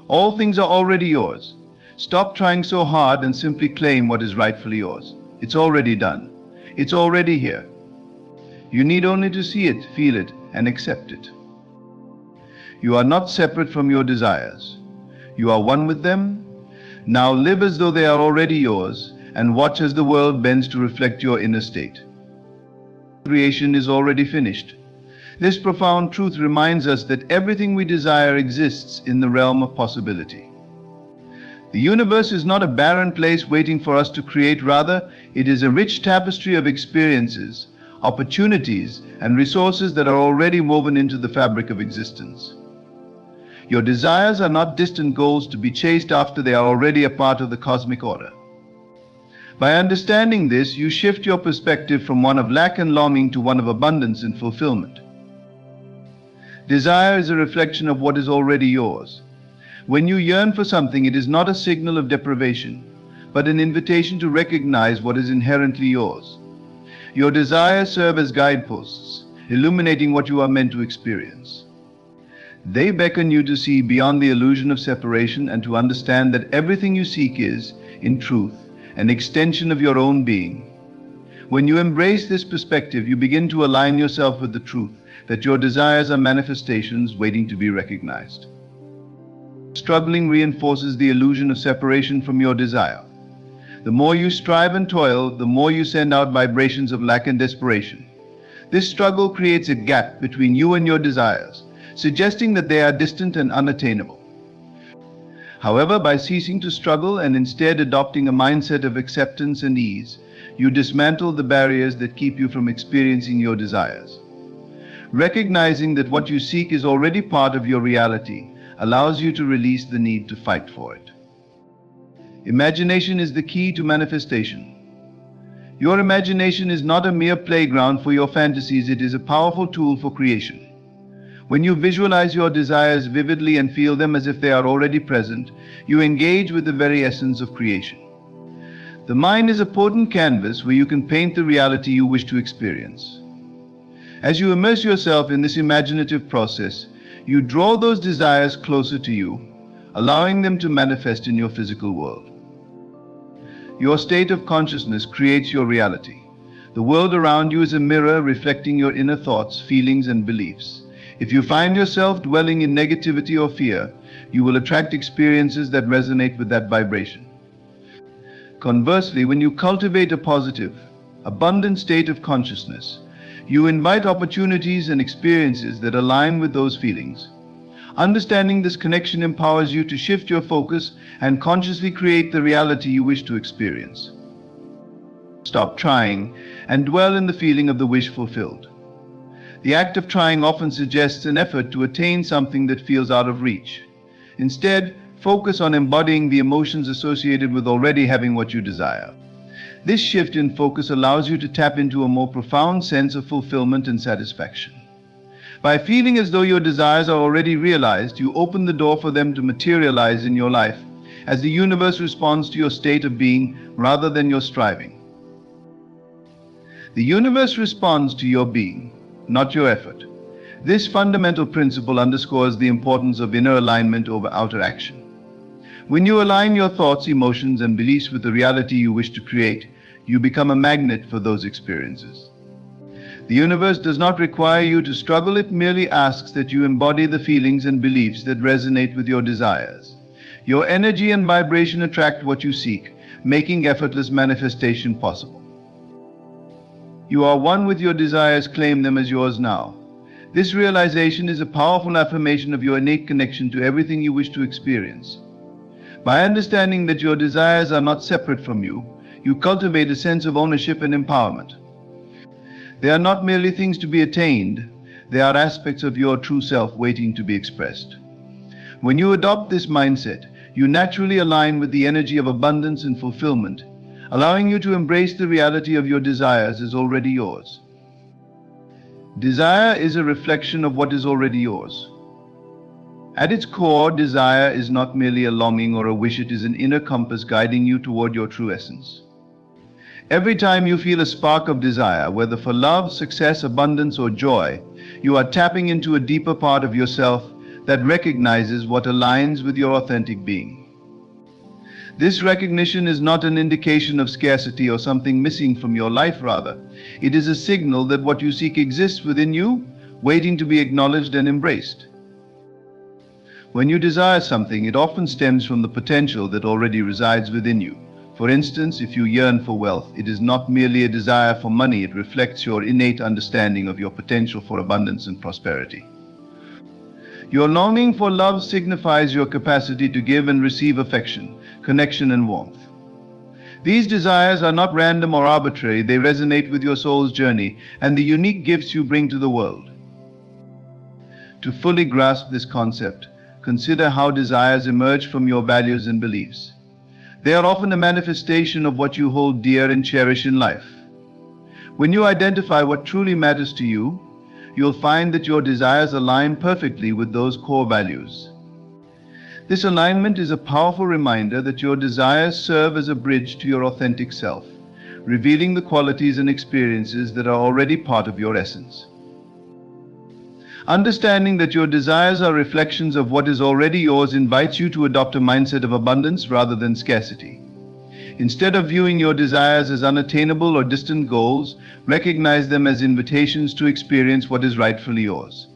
All things are already yours. Stop trying so hard and simply claim what is rightfully yours. It's already done. It's already here. You need only to see it, feel it, and accept it. You are not separate from your desires. You are one with them. Now live as though they are already yours, and watch as the world bends to reflect your inner state. Creation is already finished. This profound truth reminds us that everything we desire exists in the realm of possibility. The universe is not a barren place waiting for us to create. Rather, it is a rich tapestry of experiences, opportunities, and resources that are already woven into the fabric of existence. Your desires are not distant goals to be chased after, they are already a part of the cosmic order. By understanding this, you shift your perspective from one of lack and longing to one of abundance and fulfillment. Desire is a reflection of what is already yours. When you yearn for something, it is not a signal of deprivation, but an invitation to recognize what is inherently yours. Your desires serve as guideposts, illuminating what you are meant to experience. They beckon you to see beyond the illusion of separation and to understand that everything you seek is, in truth, an extension of your own being. When you embrace this perspective, you begin to align yourself with the truth that your desires are manifestations waiting to be recognized. Struggling reinforces the illusion of separation from your desire. The more you strive and toil, the more you send out vibrations of lack and desperation. This struggle creates a gap between you and your desires, suggesting that they are distant and unattainable. However, by ceasing to struggle and instead adopting a mindset of acceptance and ease, you dismantle the barriers that keep you from experiencing your desires. Recognizing that what you seek is already part of your reality allows you to release the need to fight for it. Imagination is the key to manifestation. Your imagination is not a mere playground for your fantasies, it is a powerful tool for creation. When you visualize your desires vividly and feel them as if they are already present, you engage with the very essence of creation. The mind is a potent canvas where you can paint the reality you wish to experience. As you immerse yourself in this imaginative process, you draw those desires closer to you, allowing them to manifest in your physical world. Your state of consciousness creates your reality. The world around you is a mirror reflecting your inner thoughts, feelings, and beliefs. If you find yourself dwelling in negativity or fear, you will attract experiences that resonate with that vibration. Conversely, when you cultivate a positive, abundant state of consciousness, you invite opportunities and experiences that align with those feelings. Understanding this connection empowers you to shift your focus and consciously create the reality you wish to experience. Stop trying and dwell in the feeling of the wish fulfilled. The act of trying often suggests an effort to attain something that feels out of reach. Instead, focus on embodying the emotions associated with already having what you desire. This shift in focus allows you to tap into a more profound sense of fulfillment and satisfaction. By feeling as though your desires are already realized, you open the door for them to materialize in your life, as the universe responds to your state of being rather than your striving. The universe responds to your being, not your effort. This fundamental principle underscores the importance of inner alignment over outer action. When you align your thoughts, emotions, and beliefs with the reality you wish to create, you become a magnet for those experiences. The universe does not require you to struggle, it merely asks that you embody the feelings and beliefs that resonate with your desires. Your energy and vibration attract what you seek, making effortless manifestation possible. You are one with your desires, claim them as yours now. This realization is a powerful affirmation of your innate connection to everything you wish to experience. By understanding that your desires are not separate from you, you cultivate a sense of ownership and empowerment. They are not merely things to be attained, they are aspects of your true self waiting to be expressed. When you adopt this mindset, you naturally align with the energy of abundance and fulfillment, allowing you to embrace the reality of your desires as already yours. Desire is a reflection of what is already yours. At its core, desire is not merely a longing or a wish, it is an inner compass guiding you toward your true essence. Every time you feel a spark of desire, whether for love, success, abundance, or joy, you are tapping into a deeper part of yourself that recognizes what aligns with your authentic being. This recognition is not an indication of scarcity or something missing from your life, rather. It is a signal that what you seek exists within you, waiting to be acknowledged and embraced. When you desire something, it often stems from the potential that already resides within you. For instance, if you yearn for wealth, it is not merely a desire for money, it reflects your innate understanding of your potential for abundance and prosperity. Your longing for love signifies your capacity to give and receive affection, connection, and warmth. These desires are not random or arbitrary, they resonate with your soul's journey and the unique gifts you bring to the world. To fully grasp this concept, consider how desires emerge from your values and beliefs. They are often a manifestation of what you hold dear and cherish in life. When you identify what truly matters to you, you'll find that your desires align perfectly with those core values. This alignment is a powerful reminder that your desires serve as a bridge to your authentic self, revealing the qualities and experiences that are already part of your essence. Understanding that your desires are reflections of what is already yours invites you to adopt a mindset of abundance rather than scarcity. Instead of viewing your desires as unattainable or distant goals, recognize them as invitations to experience what is rightfully yours.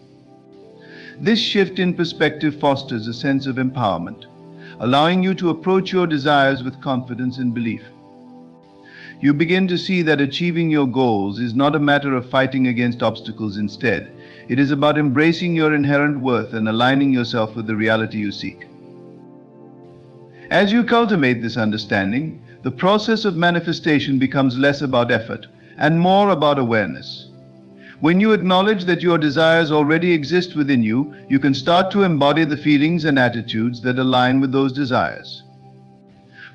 This shift in perspective fosters a sense of empowerment, allowing you to approach your desires with confidence and belief. You begin to see that achieving your goals is not a matter of fighting against obstacles. Instead, it is about embracing your inherent worth and aligning yourself with the reality you seek. As you cultivate this understanding, the process of manifestation becomes less about effort and more about awareness. When you acknowledge that your desires already exist within you, you can start to embody the feelings and attitudes that align with those desires.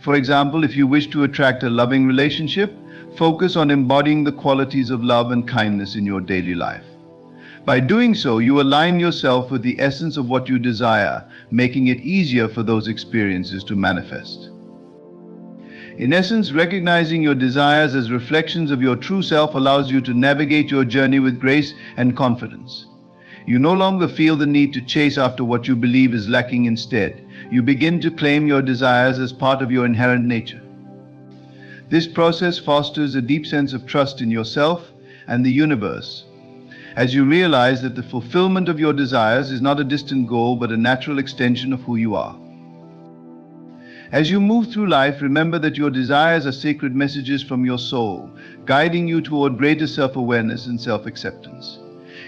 For example, if you wish to attract a loving relationship, focus on embodying the qualities of love and kindness in your daily life. By doing so, you align yourself with the essence of what you desire, making it easier for those experiences to manifest. In essence, recognizing your desires as reflections of your true self allows you to navigate your journey with grace and confidence. You no longer feel the need to chase after what you believe is lacking. Instead, you begin to claim your desires as part of your inherent nature. This process fosters a deep sense of trust in yourself and the universe, as you realize that the fulfillment of your desires is not a distant goal but a natural extension of who you are. As you move through life, remember that your desires are sacred messages from your soul, guiding you toward greater self-awareness and self-acceptance.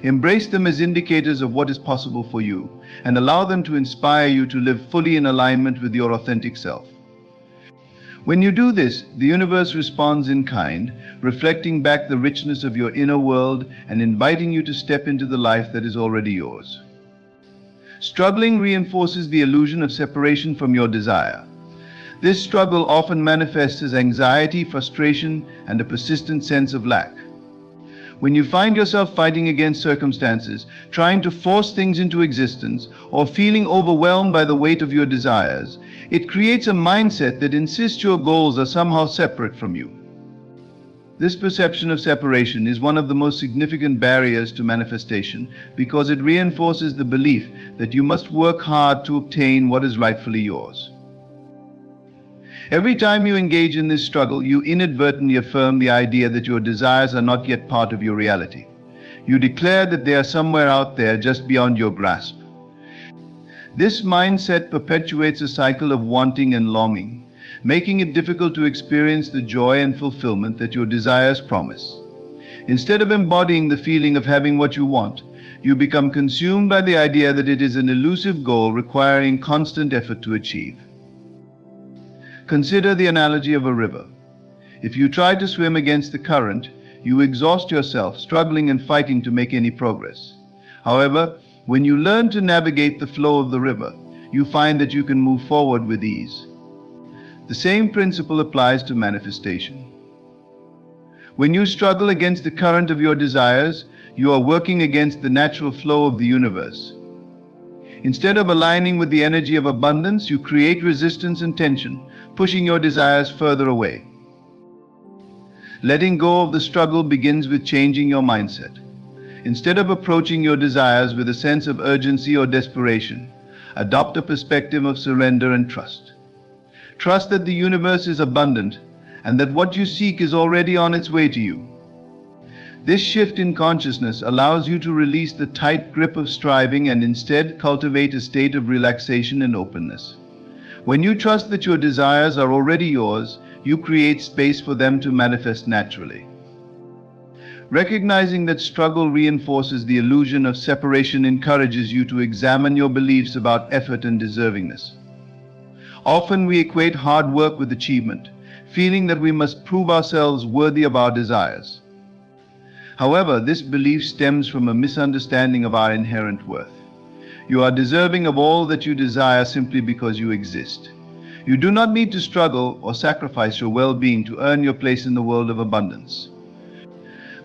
Embrace them as indicators of what is possible for you, and allow them to inspire you to live fully in alignment with your authentic self. When you do this, the universe responds in kind, reflecting back the richness of your inner world and inviting you to step into the life that is already yours. Struggling reinforces the illusion of separation from your desire. This struggle often manifests as anxiety, frustration, and a persistent sense of lack. When you find yourself fighting against circumstances, trying to force things into existence, or feeling overwhelmed by the weight of your desires, it creates a mindset that insists your goals are somehow separate from you. This perception of separation is one of the most significant barriers to manifestation because it reinforces the belief that you must work hard to obtain what is rightfully yours. Every time you engage in this struggle, you inadvertently affirm the idea that your desires are not yet part of your reality. You declare that they are somewhere out there just beyond your grasp. This mindset perpetuates a cycle of wanting and longing, making it difficult to experience the joy and fulfillment that your desires promise. Instead of embodying the feeling of having what you want, you become consumed by the idea that it is an elusive goal requiring constant effort to achieve. Consider the analogy of a river. If you try to swim against the current, you exhaust yourself, struggling and fighting to make any progress. However, when you learn to navigate the flow of the river, you find that you can move forward with ease. The same principle applies to manifestation. When you struggle against the current of your desires, you are working against the natural flow of the universe. Instead of aligning with the energy of abundance, you create resistance and tension, pushing your desires further away. Letting go of the struggle begins with changing your mindset. Instead of approaching your desires with a sense of urgency or desperation, adopt a perspective of surrender and trust. Trust that the universe is abundant and that what you seek is already on its way to you. This shift in consciousness allows you to release the tight grip of striving and instead cultivate a state of relaxation and openness. When you trust that your desires are already yours, you create space for them to manifest naturally. Recognizing that struggle reinforces the illusion of separation encourages you to examine your beliefs about effort and deservingness. Often we equate hard work with achievement, feeling that we must prove ourselves worthy of our desires. However, this belief stems from a misunderstanding of our inherent worth. You are deserving of all that you desire simply because you exist. You do not need to struggle or sacrifice your well-being to earn your place in the world of abundance.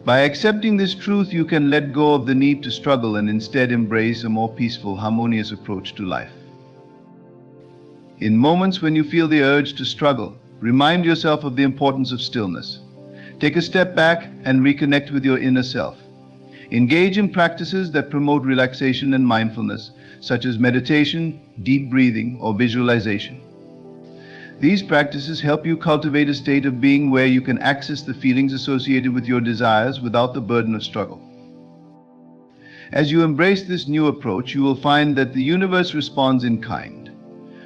By accepting this truth, you can let go of the need to struggle and instead embrace a more peaceful, harmonious approach to life. In moments when you feel the urge to struggle, remind yourself of the importance of stillness. Take a step back and reconnect with your inner self. Engage in practices that promote relaxation and mindfulness, such as meditation, deep breathing, or visualization. These practices help you cultivate a state of being where you can access the feelings associated with your desires without the burden of struggle. As you embrace this new approach, you will find that the universe responds in kind.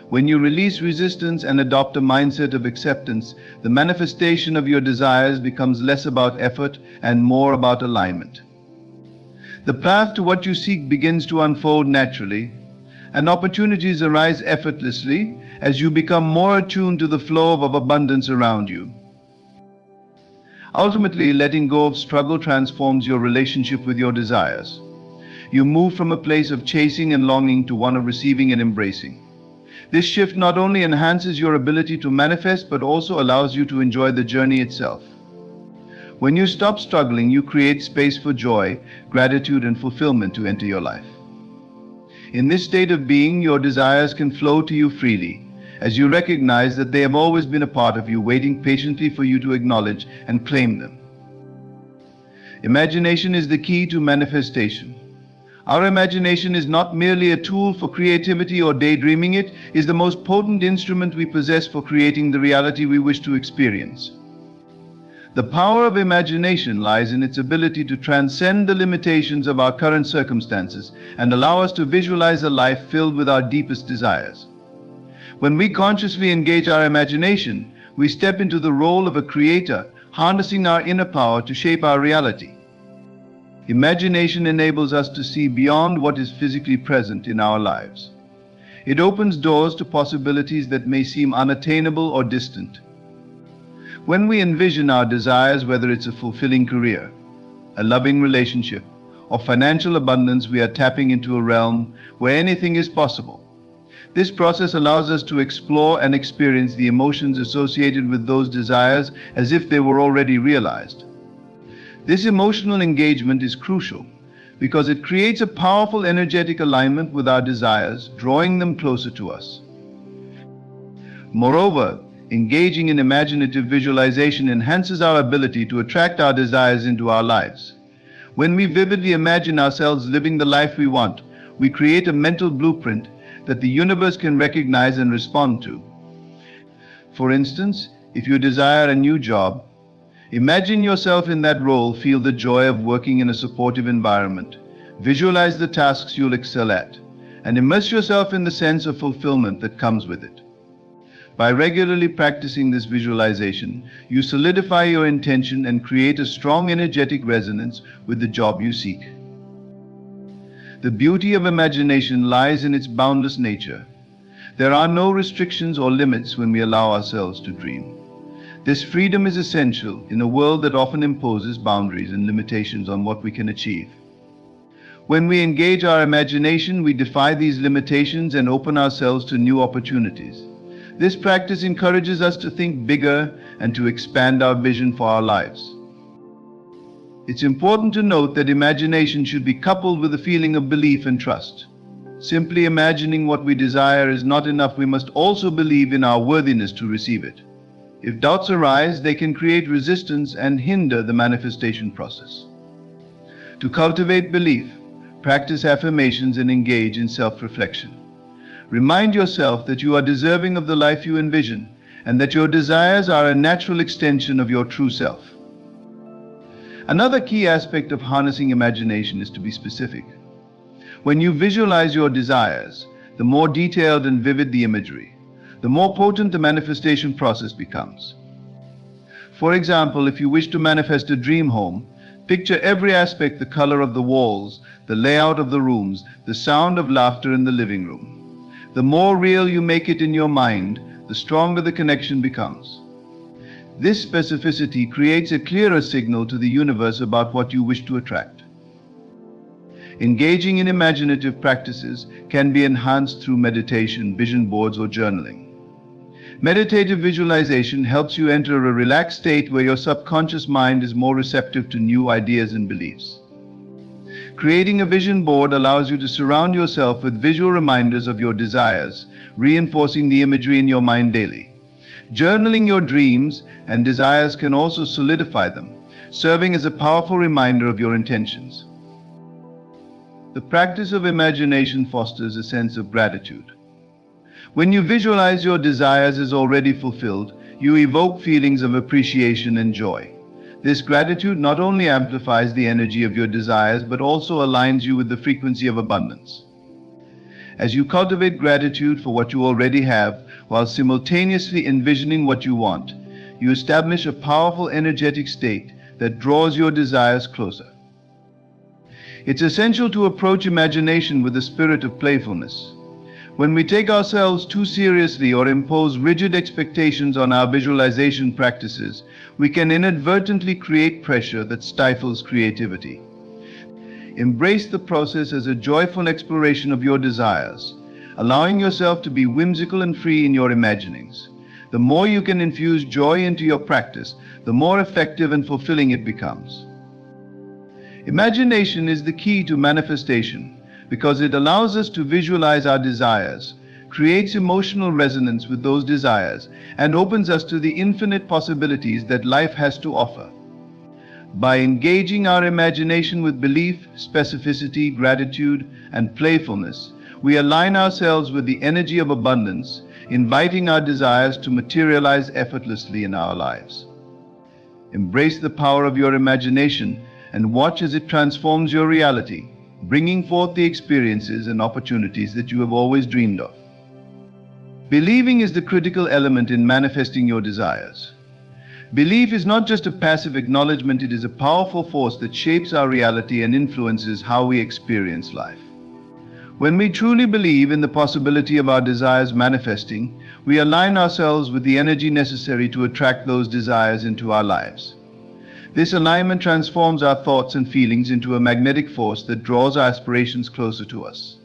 When you release resistance and adopt a mindset of acceptance, the manifestation of your desires becomes less about effort and more about alignment. The path to what you seek begins to unfold naturally, and opportunities arise effortlessly as you become more attuned to the flow of abundance around you. Ultimately, letting go of struggle transforms your relationship with your desires. You move from a place of chasing and longing to one of receiving and embracing. This shift not only enhances your ability to manifest, but also allows you to enjoy the journey itself. When you stop struggling, you create space for joy, gratitude, and fulfillment to enter your life. In this state of being, your desires can flow to you freely, as you recognize that they have always been a part of you, waiting patiently for you to acknowledge and claim them. Imagination is the key to manifestation. Our imagination is not merely a tool for creativity or daydreaming, it is the most potent instrument we possess for creating the reality we wish to experience. The power of imagination lies in its ability to transcend the limitations of our current circumstances and allow us to visualize a life filled with our deepest desires. When we consciously engage our imagination, we step into the role of a creator, harnessing our inner power to shape our reality. Imagination enables us to see beyond what is physically present in our lives. It opens doors to possibilities that may seem unattainable or distant. When we envision our desires, whether it's a fulfilling career, a loving relationship, or financial abundance, we are tapping into a realm where anything is possible. This process allows us to explore and experience the emotions associated with those desires as if they were already realized. This emotional engagement is crucial because it creates a powerful energetic alignment with our desires, drawing them closer to us. Moreover, engaging in imaginative visualization enhances our ability to attract our desires into our lives. When we vividly imagine ourselves living the life we want, we create a mental blueprint that the universe can recognize and respond to. For instance, if you desire a new job, imagine yourself in that role, feel the joy of working in a supportive environment, visualize the tasks you'll excel at, and immerse yourself in the sense of fulfillment that comes with it. By regularly practicing this visualization, you solidify your intention and create a strong energetic resonance with the job you seek. The beauty of imagination lies in its boundless nature. There are no restrictions or limits when we allow ourselves to dream. This freedom is essential in a world that often imposes boundaries and limitations on what we can achieve. When we engage our imagination, we defy these limitations and open ourselves to new opportunities. This practice encourages us to think bigger and to expand our vision for our lives. It's important to note that imagination should be coupled with a feeling of belief and trust. Simply imagining what we desire is not enough. We must also believe in our worthiness to receive it. If doubts arise, they can create resistance and hinder the manifestation process. To cultivate belief, practice affirmations and engage in self-reflection. Remind yourself that you are deserving of the life you envision and that your desires are a natural extension of your true self. Another key aspect of harnessing imagination is to be specific. When you visualize your desires, the more detailed and vivid the imagery, the more potent the manifestation process becomes. For example, if you wish to manifest a dream home, picture every aspect: the color of the walls, the layout of the rooms, the sound of laughter in the living room. The more real you make it in your mind, the stronger the connection becomes. This specificity creates a clearer signal to the universe about what you wish to attract. Engaging in imaginative practices can be enhanced through meditation, vision boards, or journaling. Meditative visualization helps you enter a relaxed state where your subconscious mind is more receptive to new ideas and beliefs. Creating a vision board allows you to surround yourself with visual reminders of your desires, reinforcing the imagery in your mind daily. Journaling your dreams and desires can also solidify them, serving as a powerful reminder of your intentions. The practice of imagination fosters a sense of gratitude. When you visualize your desires as already fulfilled, you evoke feelings of appreciation and joy. This gratitude not only amplifies the energy of your desires, but also aligns you with the frequency of abundance. As you cultivate gratitude for what you already have, while simultaneously envisioning what you want, you establish a powerful energetic state that draws your desires closer. It's essential to approach imagination with a spirit of playfulness. When we take ourselves too seriously or impose rigid expectations on our visualization practices, we can inadvertently create pressure that stifles creativity. Embrace the process as a joyful exploration of your desires, allowing yourself to be whimsical and free in your imaginings. The more you can infuse joy into your practice, the more effective and fulfilling it becomes. Imagination is the key to manifestation because it allows us to visualize our desires, creates emotional resonance with those desires, and opens us to the infinite possibilities that life has to offer. By engaging our imagination with belief, specificity, gratitude, and playfulness, we align ourselves with the energy of abundance, inviting our desires to materialize effortlessly in our lives. Embrace the power of your imagination and watch as it transforms your reality, bringing forth the experiences and opportunities that you have always dreamed of. Believing is the critical element in manifesting your desires. Belief is not just a passive acknowledgement, it is a powerful force that shapes our reality and influences how we experience life. When we truly believe in the possibility of our desires manifesting, we align ourselves with the energy necessary to attract those desires into our lives. This alignment transforms our thoughts and feelings into a magnetic force that draws our aspirations closer to us.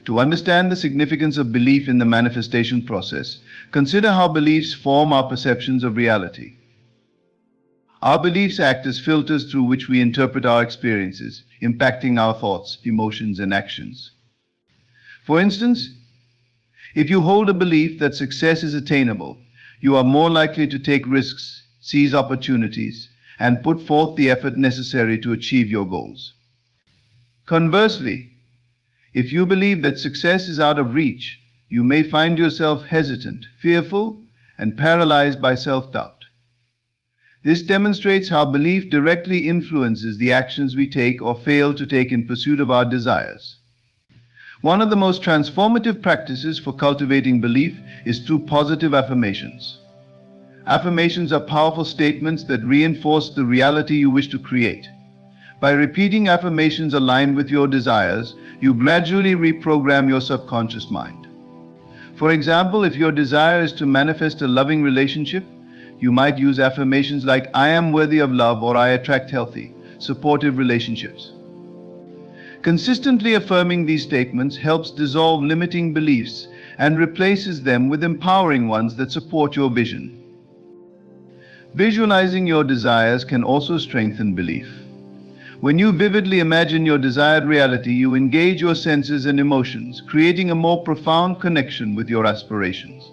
To understand the significance of belief in the manifestation process, consider how beliefs form our perceptions of reality. Our beliefs act as filters through which we interpret our experiences, impacting our thoughts, emotions, and actions. For instance, if you hold a belief that success is attainable, you are more likely to take risks, seize opportunities, and put forth the effort necessary to achieve your goals. Conversely, if you believe that success is out of reach, you may find yourself hesitant, fearful, and paralyzed by self-doubt. This demonstrates how belief directly influences the actions we take or fail to take in pursuit of our desires. One of the most transformative practices for cultivating belief is through positive affirmations. Affirmations are powerful statements that reinforce the reality you wish to create. By repeating affirmations aligned with your desires, you gradually reprogram your subconscious mind. For example, if your desire is to manifest a loving relationship, you might use affirmations like, "I am worthy of love," or "I attract healthy, supportive relationships." Consistently affirming these statements helps dissolve limiting beliefs and replaces them with empowering ones that support your vision. Visualizing your desires can also strengthen belief. When you vividly imagine your desired reality, you engage your senses and emotions, creating a more profound connection with your aspirations.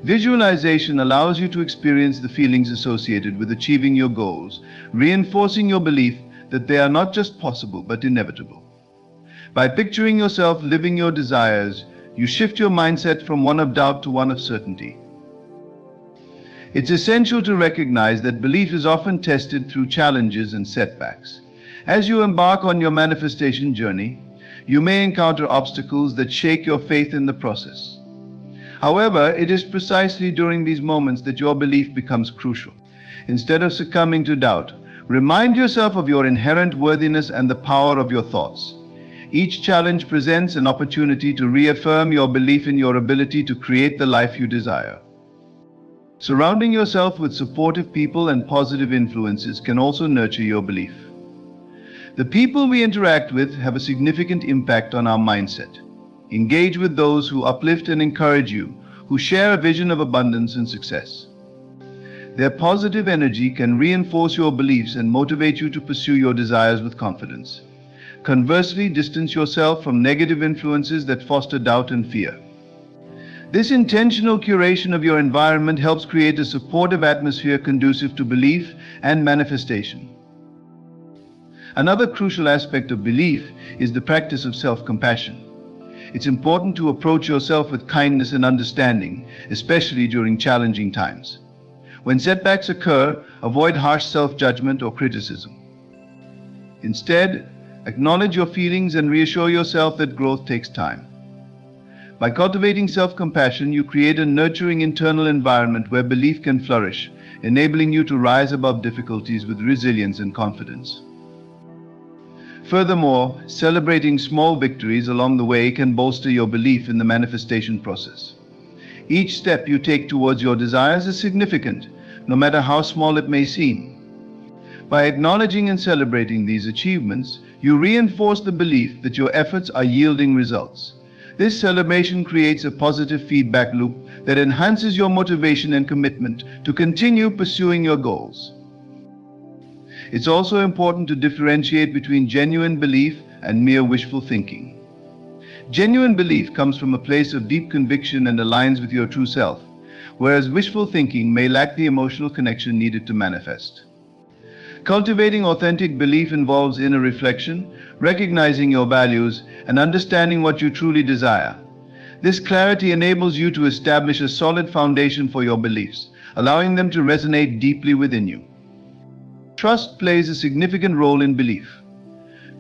Visualization allows you to experience the feelings associated with achieving your goals, reinforcing your belief that they are not just possible but inevitable. By picturing yourself living your desires, you shift your mindset from one of doubt to one of certainty. It's essential to recognize that belief is often tested through challenges and setbacks. As you embark on your manifestation journey, you may encounter obstacles that shake your faith in the process. However, it is precisely during these moments that your belief becomes crucial. Instead of succumbing to doubt, remind yourself of your inherent worthiness and the power of your thoughts. Each challenge presents an opportunity to reaffirm your belief in your ability to create the life you desire. Surrounding yourself with supportive people and positive influences can also nurture your belief. The people we interact with have a significant impact on our mindset. Engage with those who uplift and encourage you, who share a vision of abundance and success. Their positive energy can reinforce your beliefs and motivate you to pursue your desires with confidence. Conversely, distance yourself from negative influences that foster doubt and fear. This intentional curation of your environment helps create a supportive atmosphere conducive to belief and manifestation. Another crucial aspect of belief is the practice of self-compassion. It's important to approach yourself with kindness and understanding, especially during challenging times. When setbacks occur, avoid harsh self-judgment or criticism. Instead, acknowledge your feelings and reassure yourself that growth takes time. By cultivating self-compassion, you create a nurturing internal environment where belief can flourish, enabling you to rise above difficulties with resilience and confidence. Furthermore, celebrating small victories along the way can bolster your belief in the manifestation process. Each step you take towards your desires is significant, no matter how small it may seem. By acknowledging and celebrating these achievements, you reinforce the belief that your efforts are yielding results. This celebration creates a positive feedback loop that enhances your motivation and commitment to continue pursuing your goals. It's also important to differentiate between genuine belief and mere wishful thinking. Genuine belief comes from a place of deep conviction and aligns with your true self, whereas wishful thinking may lack the emotional connection needed to manifest. Cultivating authentic belief involves inner reflection, recognizing your values, and understanding what you truly desire. This clarity enables you to establish a solid foundation for your beliefs, allowing them to resonate deeply within you. Trust plays a significant role in belief.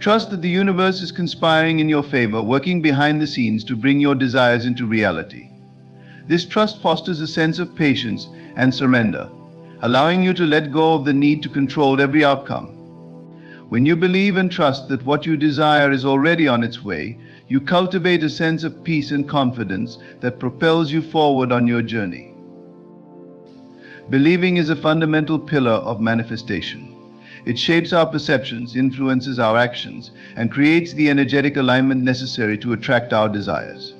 Trust that the universe is conspiring in your favor, working behind the scenes to bring your desires into reality. This trust fosters a sense of patience and surrender, allowing you to let go of the need to control every outcome. When you believe and trust that what you desire is already on its way, you cultivate a sense of peace and confidence that propels you forward on your journey. Believing is a fundamental pillar of manifestation. It shapes our perceptions, influences our actions, and creates the energetic alignment necessary to attract our desires.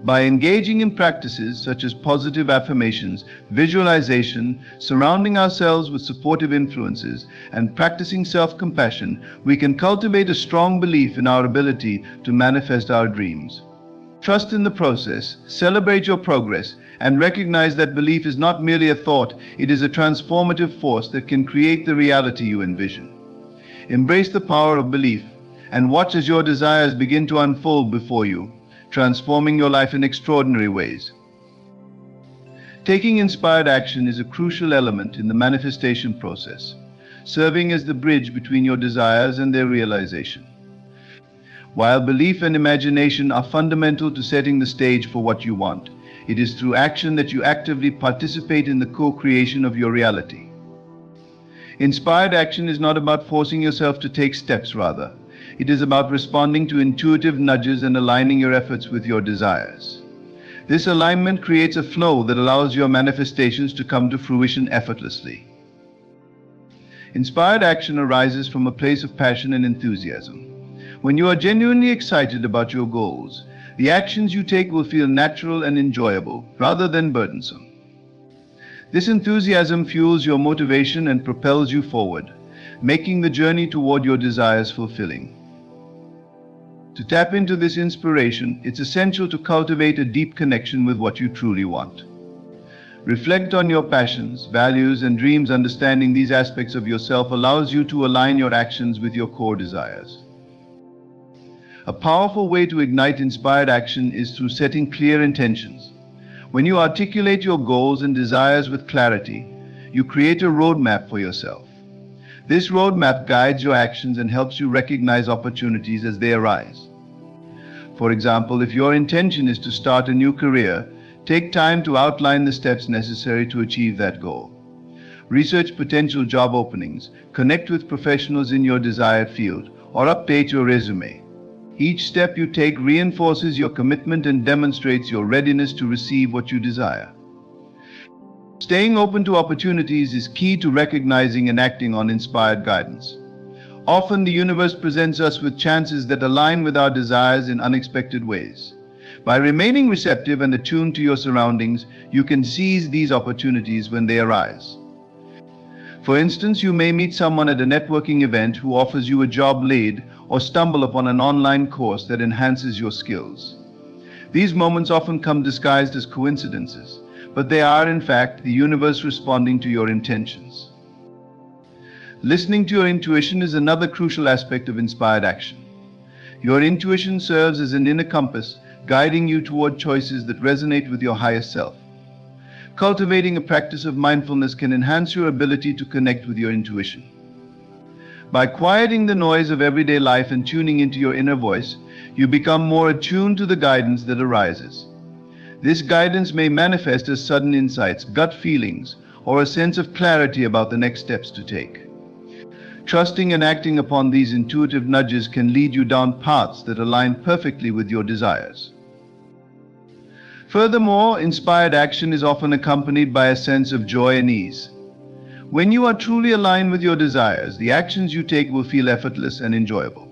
By engaging in practices such as positive affirmations, visualization, surrounding ourselves with supportive influences, and practicing self-compassion, we can cultivate a strong belief in our ability to manifest our dreams. Trust in the process, celebrate your progress, and recognize that belief is not merely a thought, it is a transformative force that can create the reality you envision. Embrace the power of belief, and watch as your desires begin to unfold before you, transforming your life in extraordinary ways. Taking inspired action is a crucial element in the manifestation process, serving as the bridge between your desires and their realization. While belief and imagination are fundamental to setting the stage for what you want, it is through action that you actively participate in the co-creation of your reality. Inspired action is not about forcing yourself to take steps, rather. It is about responding to intuitive nudges and aligning your efforts with your desires. This alignment creates a flow that allows your manifestations to come to fruition effortlessly. Inspired action arises from a place of passion and enthusiasm. When you are genuinely excited about your goals, the actions you take will feel natural and enjoyable, rather than burdensome. This enthusiasm fuels your motivation and propels you forward, making the journey toward your desires fulfilling. To tap into this inspiration, it's essential to cultivate a deep connection with what you truly want. Reflect on your passions, values, and dreams. Understanding these aspects of yourself allows you to align your actions with your core desires. A powerful way to ignite inspired action is through setting clear intentions. When you articulate your goals and desires with clarity, you create a roadmap for yourself. This roadmap guides your actions and helps you recognize opportunities as they arise. For example, if your intention is to start a new career, take time to outline the steps necessary to achieve that goal. Research potential job openings, connect with professionals in your desired field, or update your resume. Each step you take reinforces your commitment and demonstrates your readiness to receive what you desire. Staying open to opportunities is key to recognizing and acting on inspired guidance. Often the universe presents us with chances that align with our desires in unexpected ways. By remaining receptive and attuned to your surroundings, you can seize these opportunities when they arise. For instance, you may meet someone at a networking event who offers you a job lead, or stumble upon an online course that enhances your skills. These moments often come disguised as coincidences, but they are in fact the universe responding to your intentions. Listening to your intuition is another crucial aspect of inspired action. Your intuition serves as an inner compass, guiding you toward choices that resonate with your highest self. Cultivating a practice of mindfulness can enhance your ability to connect with your intuition. By quieting the noise of everyday life and tuning into your inner voice, you become more attuned to the guidance that arises. This guidance may manifest as sudden insights, gut feelings, or a sense of clarity about the next steps to take. Trusting and acting upon these intuitive nudges can lead you down paths that align perfectly with your desires. Furthermore, inspired action is often accompanied by a sense of joy and ease. When you are truly aligned with your desires, the actions you take will feel effortless and enjoyable.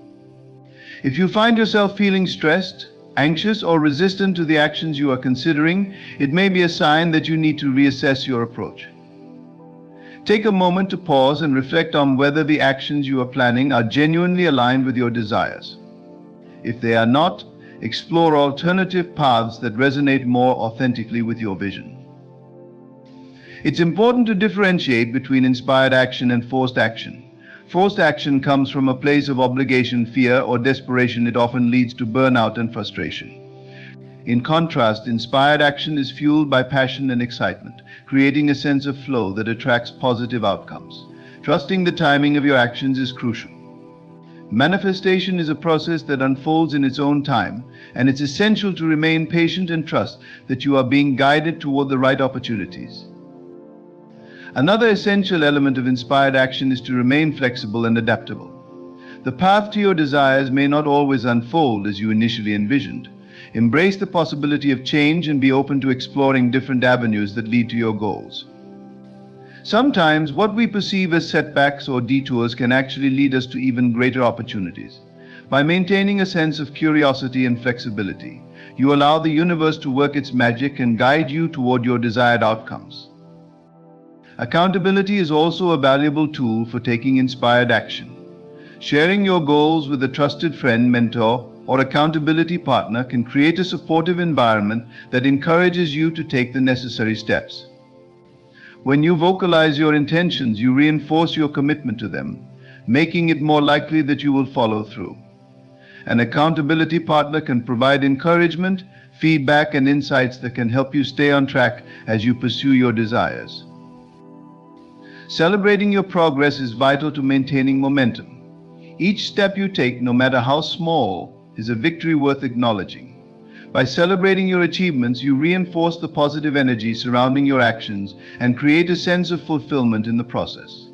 If you find yourself feeling stressed, anxious, or resistant to the actions you are considering, it may be a sign that you need to reassess your approach. Take a moment to pause and reflect on whether the actions you are planning are genuinely aligned with your desires. If they are not, explore alternative paths that resonate more authentically with your vision. It's important to differentiate between inspired action and forced action. Forced action comes from a place of obligation, fear, or desperation. It often leads to burnout and frustration. In contrast, inspired action is fueled by passion and excitement, creating a sense of flow that attracts positive outcomes. Trusting the timing of your actions is crucial. Manifestation is a process that unfolds in its own time, and it's essential to remain patient and trust that you are being guided toward the right opportunities. Another essential element of inspired action is to remain flexible and adaptable. The path to your desires may not always unfold as you initially envisioned. Embrace the possibility of change and be open to exploring different avenues that lead to your goals. Sometimes what we perceive as setbacks or detours can actually lead us to even greater opportunities. By maintaining a sense of curiosity and flexibility, you allow the universe to work its magic and guide you toward your desired outcomes. Accountability is also a valuable tool for taking inspired action. Sharing your goals with a trusted friend, mentor, or accountability partner can create a supportive environment that encourages you to take the necessary steps. When you vocalize your intentions, you reinforce your commitment to them, making it more likely that you will follow through. An accountability partner can provide encouragement, feedback, and insights that can help you stay on track as you pursue your desires. Celebrating your progress is vital to maintaining momentum. Each step you take, no matter how small, is a victory worth acknowledging. By celebrating your achievements, you reinforce the positive energy surrounding your actions and create a sense of fulfillment in the process.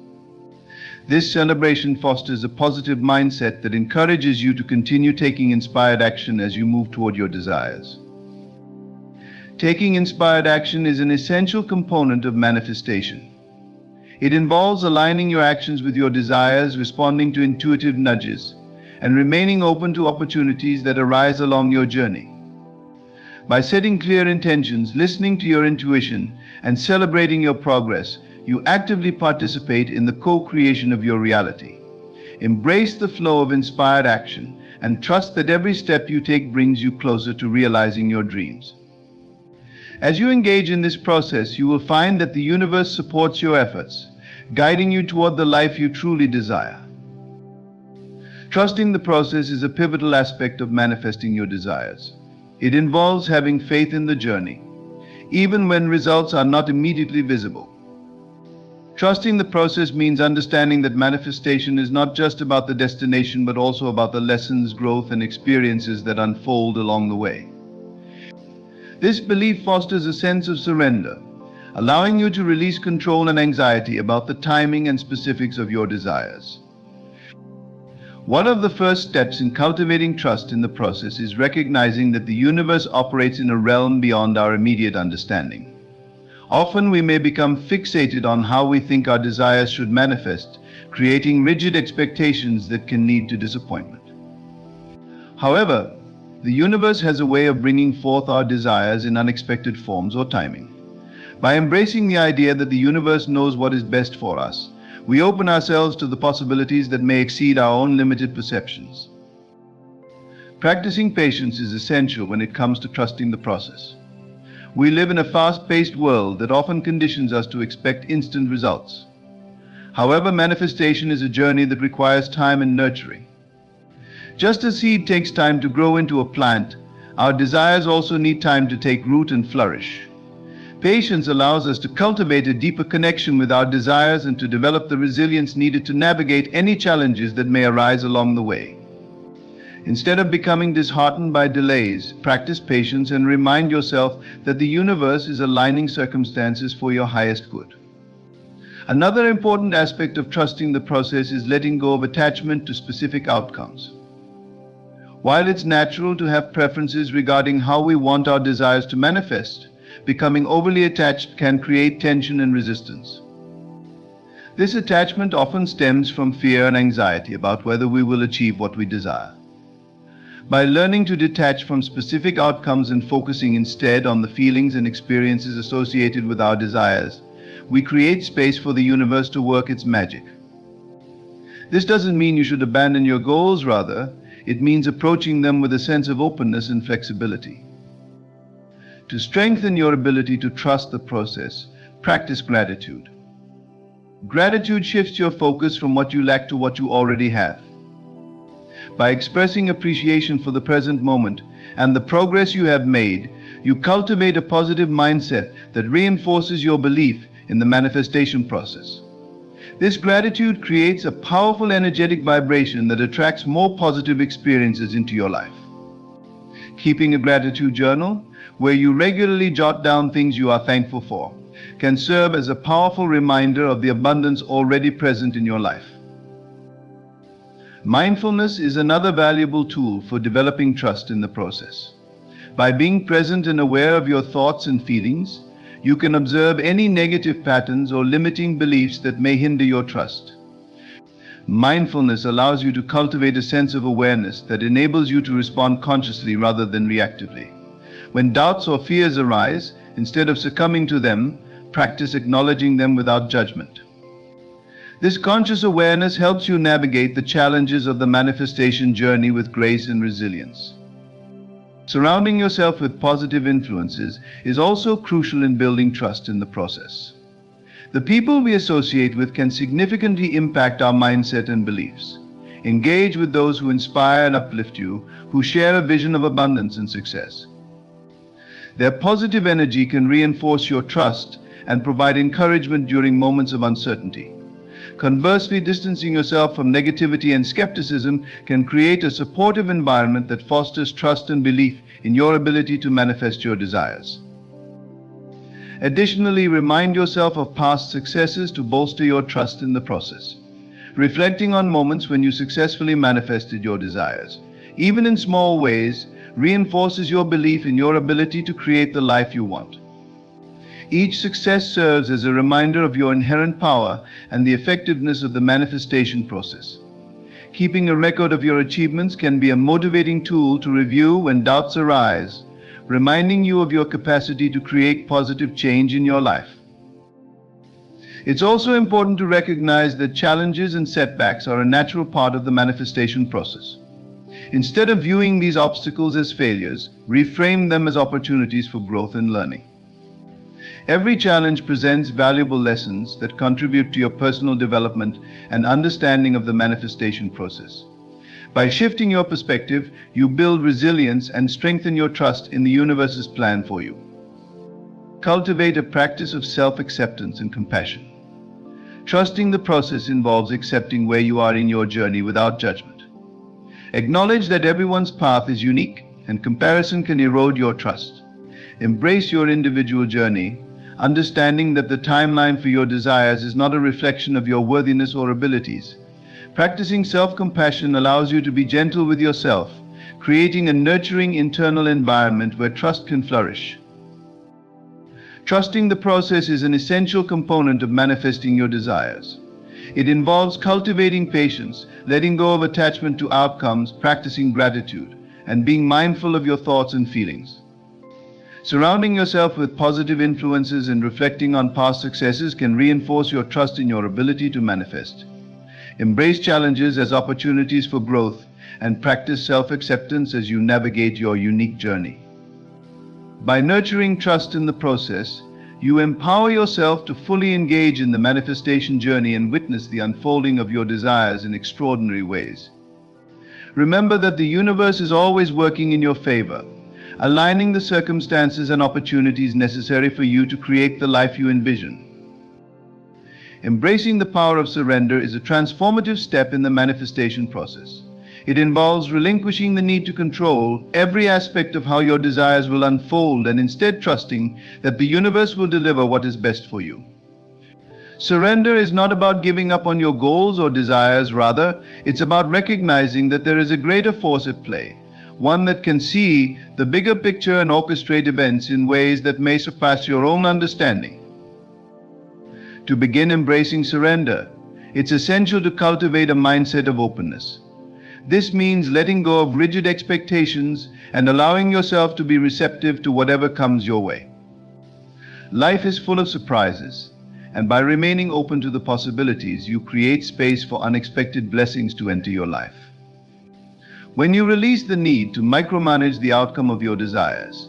This celebration fosters a positive mindset that encourages you to continue taking inspired action as you move toward your desires. Taking inspired action is an essential component of manifestation. It involves aligning your actions with your desires, responding to intuitive nudges, and remaining open to opportunities that arise along your journey. By setting clear intentions, listening to your intuition, and celebrating your progress, you actively participate in the co-creation of your reality. Embrace the flow of inspired action and trust that every step you take brings you closer to realizing your dreams. As you engage in this process, you will find that the universe supports your efforts, guiding you toward the life you truly desire. Trusting the process is a pivotal aspect of manifesting your desires. It involves having faith in the journey, even when results are not immediately visible. Trusting the process means understanding that manifestation is not just about the destination, but also about the lessons, growth, and experiences that unfold along the way. This belief fosters a sense of surrender, allowing you to release control and anxiety about the timing and specifics of your desires. One of the first steps in cultivating trust in the process is recognizing that the universe operates in a realm beyond our immediate understanding. Often we may become fixated on how we think our desires should manifest, creating rigid expectations that can lead to disappointment. However, the universe has a way of bringing forth our desires in unexpected forms or timing. By embracing the idea that the universe knows what is best for us, we open ourselves to the possibilities that may exceed our own limited perceptions. Practicing patience is essential when it comes to trusting the process. We live in a fast-paced world that often conditions us to expect instant results. However, manifestation is a journey that requires time and nurturing. Just as seed takes time to grow into a plant, our desires also need time to take root and flourish. Patience allows us to cultivate a deeper connection with our desires and to develop the resilience needed to navigate any challenges that may arise along the way. Instead of becoming disheartened by delays, practice patience and remind yourself that the universe is aligning circumstances for your highest good. Another important aspect of trusting the process is letting go of attachment to specific outcomes. While it's natural to have preferences regarding how we want our desires to manifest, becoming overly attached can create tension and resistance. This attachment often stems from fear and anxiety about whether we will achieve what we desire. By learning to detach from specific outcomes and focusing instead on the feelings and experiences associated with our desires, we create space for the universe to work its magic. This doesn't mean you should abandon your goals, rather, it means approaching them with a sense of openness and flexibility. To strengthen your ability to trust the process, practice gratitude. Gratitude shifts your focus from what you lack to what you already have. By expressing appreciation for the present moment and the progress you have made, you cultivate a positive mindset that reinforces your belief in the manifestation process. This gratitude creates a powerful energetic vibration that attracts more positive experiences into your life. Keeping a gratitude journal, where you regularly jot down things you are thankful for, can serve as a powerful reminder of the abundance already present in your life. Mindfulness is another valuable tool for developing trust in the process. By being present and aware of your thoughts and feelings, you can observe any negative patterns or limiting beliefs that may hinder your trust. Mindfulness allows you to cultivate a sense of awareness that enables you to respond consciously rather than reactively. When doubts or fears arise, instead of succumbing to them, practice acknowledging them without judgment. This conscious awareness helps you navigate the challenges of the manifestation journey with grace and resilience. Surrounding yourself with positive influences is also crucial in building trust in the process. The people we associate with can significantly impact our mindset and beliefs. Engage with those who inspire and uplift you, who share a vision of abundance and success. Their positive energy can reinforce your trust and provide encouragement during moments of uncertainty. Conversely, distancing yourself from negativity and skepticism can create a supportive environment that fosters trust and belief in your ability to manifest your desires. Additionally, remind yourself of past successes to bolster your trust in the process. Reflecting on moments when you successfully manifested your desires, even in small ways, reinforces your belief in your ability to create the life you want. Each success serves as a reminder of your inherent power and the effectiveness of the manifestation process. Keeping a record of your achievements can be a motivating tool to review when doubts arise, reminding you of your capacity to create positive change in your life. It's also important to recognize that challenges and setbacks are a natural part of the manifestation process. Instead of viewing these obstacles as failures, reframe them as opportunities for growth and learning. Every challenge presents valuable lessons that contribute to your personal development and understanding of the manifestation process. By shifting your perspective, you build resilience and strengthen your trust in the universe's plan for you. Cultivate a practice of self-acceptance and compassion. Trusting the process involves accepting where you are in your journey without judgment. Acknowledge that everyone's path is unique and comparison can erode your trust. Embrace your individual journey, understanding that the timeline for your desires is not a reflection of your worthiness or abilities. Practicing self-compassion allows you to be gentle with yourself, creating a nurturing internal environment where trust can flourish. Trusting the process is an essential component of manifesting your desires. It involves cultivating patience, letting go of attachment to outcomes, practicing gratitude, and being mindful of your thoughts and feelings. Surrounding yourself with positive influences and reflecting on past successes can reinforce your trust in your ability to manifest. Embrace challenges as opportunities for growth and practice self-acceptance as you navigate your unique journey. By nurturing trust in the process, you empower yourself to fully engage in the manifestation journey and witness the unfolding of your desires in extraordinary ways. Remember that the universe is always working in your favor, aligning the circumstances and opportunities necessary for you to create the life you envision. Embracing the power of surrender is a transformative step in the manifestation process. It involves relinquishing the need to control every aspect of how your desires will unfold and instead trusting that the universe will deliver what is best for you. Surrender is not about giving up on your goals or desires, rather, it's about recognizing that there is a greater force at play, one that can see the bigger picture and orchestrate events in ways that may surpass your own understanding. To begin embracing surrender, it's essential to cultivate a mindset of openness. This means letting go of rigid expectations and allowing yourself to be receptive to whatever comes your way. Life is full of surprises, and by remaining open to the possibilities, you create space for unexpected blessings to enter your life. When you release the need to micromanage the outcome of your desires,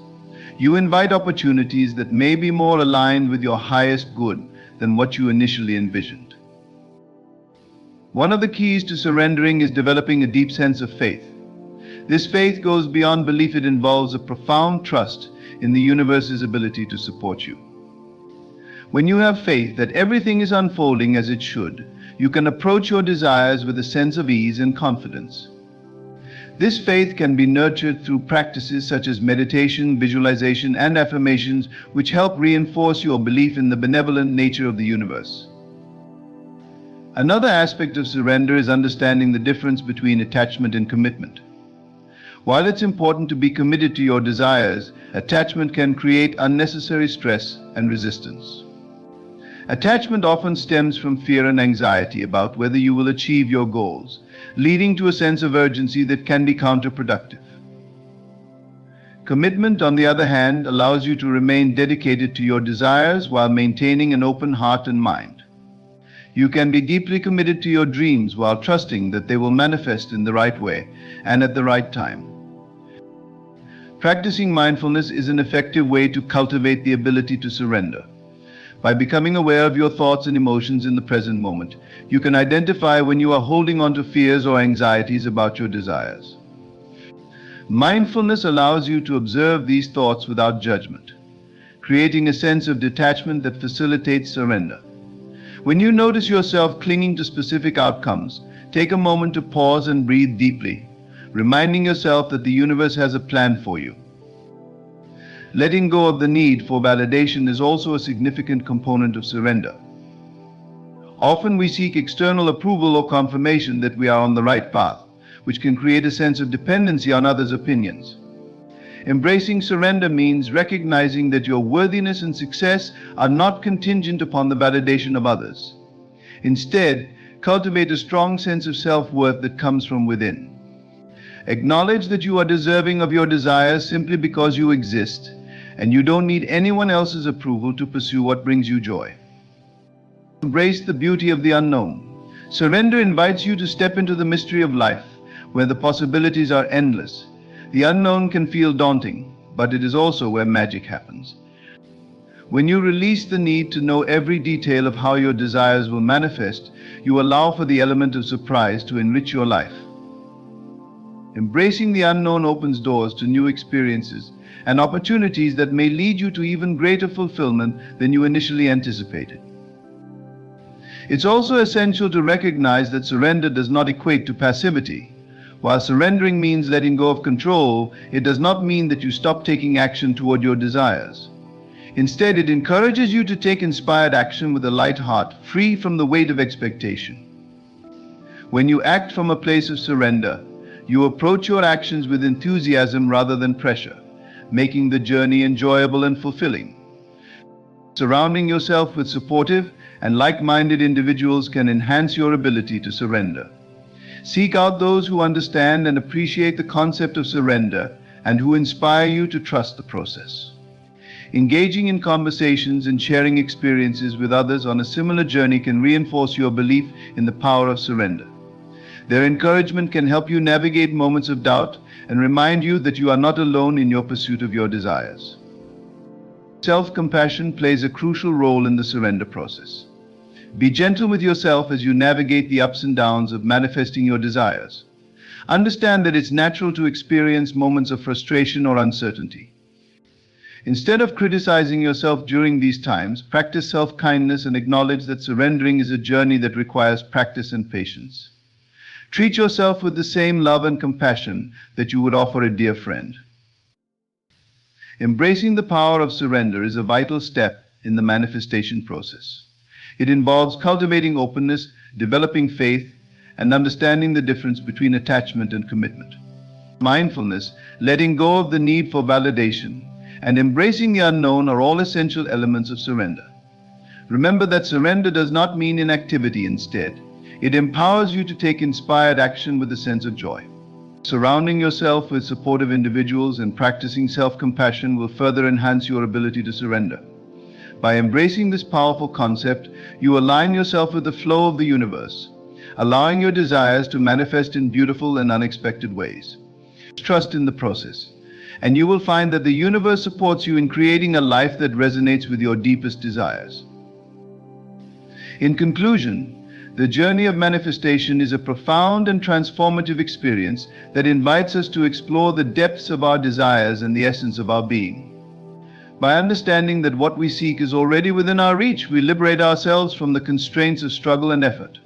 you invite opportunities that may be more aligned with your highest good than what you initially envisioned. One of the keys to surrendering is developing a deep sense of faith. This faith goes beyond belief. It involves a profound trust in the universe's ability to support you. When you have faith that everything is unfolding as it should, you can approach your desires with a sense of ease and confidence. This faith can be nurtured through practices such as meditation, visualization, and affirmations, which help reinforce your belief in the benevolent nature of the universe. Another aspect of surrender is understanding the difference between attachment and commitment. While it's important to be committed to your desires, attachment can create unnecessary stress and resistance. Attachment often stems from fear and anxiety about whether you will achieve your goals, leading to a sense of urgency that can be counterproductive. Commitment, on the other hand, allows you to remain dedicated to your desires while maintaining an open heart and mind. You can be deeply committed to your dreams while trusting that they will manifest in the right way and at the right time. Practicing mindfulness is an effective way to cultivate the ability to surrender. By becoming aware of your thoughts and emotions in the present moment, you can identify when you are holding on to fears or anxieties about your desires. Mindfulness allows you to observe these thoughts without judgment, creating a sense of detachment that facilitates surrender. When you notice yourself clinging to specific outcomes, take a moment to pause and breathe deeply, reminding yourself that the universe has a plan for you. Letting go of the need for validation is also a significant component of surrender. Often we seek external approval or confirmation that we are on the right path, which can create a sense of dependency on others' opinions. Embracing surrender means recognizing that your worthiness and success are not contingent upon the validation of others. Instead, cultivate a strong sense of self-worth that comes from within. Acknowledge that you are deserving of your desires simply because you exist, and you don't need anyone else's approval to pursue what brings you joy. Embrace the beauty of the unknown. Surrender invites you to step into the mystery of life, where the possibilities are endless. The unknown can feel daunting, but it is also where magic happens. When you release the need to know every detail of how your desires will manifest, you allow for the element of surprise to enrich your life. Embracing the unknown opens doors to new experiences and opportunities that may lead you to even greater fulfillment than you initially anticipated. It's also essential to recognize that surrender does not equate to passivity. While surrendering means letting go of control, it does not mean that you stop taking action toward your desires. Instead, it encourages you to take inspired action with a light heart, free from the weight of expectation. When you act from a place of surrender, you approach your actions with enthusiasm rather than pressure, making the journey enjoyable and fulfilling. Surrounding yourself with supportive and like-minded individuals can enhance your ability to surrender. Seek out those who understand and appreciate the concept of surrender and who inspire you to trust the process. Engaging in conversations and sharing experiences with others on a similar journey can reinforce your belief in the power of surrender. Their encouragement can help you navigate moments of doubt and remind you that you are not alone in your pursuit of your desires. Self-compassion plays a crucial role in the surrender process. Be gentle with yourself as you navigate the ups and downs of manifesting your desires. Understand that it's natural to experience moments of frustration or uncertainty. Instead of criticizing yourself during these times, practice self-kindness and acknowledge that surrendering is a journey that requires practice and patience. Treat yourself with the same love and compassion that you would offer a dear friend. Embracing the power of surrender is a vital step in the manifestation process. It involves cultivating openness, developing faith, and understanding the difference between attachment and commitment. Mindfulness, letting go of the need for validation, and embracing the unknown are all essential elements of surrender. Remember that surrender does not mean inactivity. Instead, it empowers you to take inspired action with a sense of joy. Surrounding yourself with supportive individuals and practicing self-compassion will further enhance your ability to surrender. By embracing this powerful concept, you align yourself with the flow of the universe, allowing your desires to manifest in beautiful and unexpected ways. Trust in the process, and you will find that the universe supports you in creating a life that resonates with your deepest desires. In conclusion, the journey of manifestation is a profound and transformative experience that invites us to explore the depths of our desires and the essence of our being. By understanding that what we seek is already within our reach, we liberate ourselves from the constraints of struggle and effort.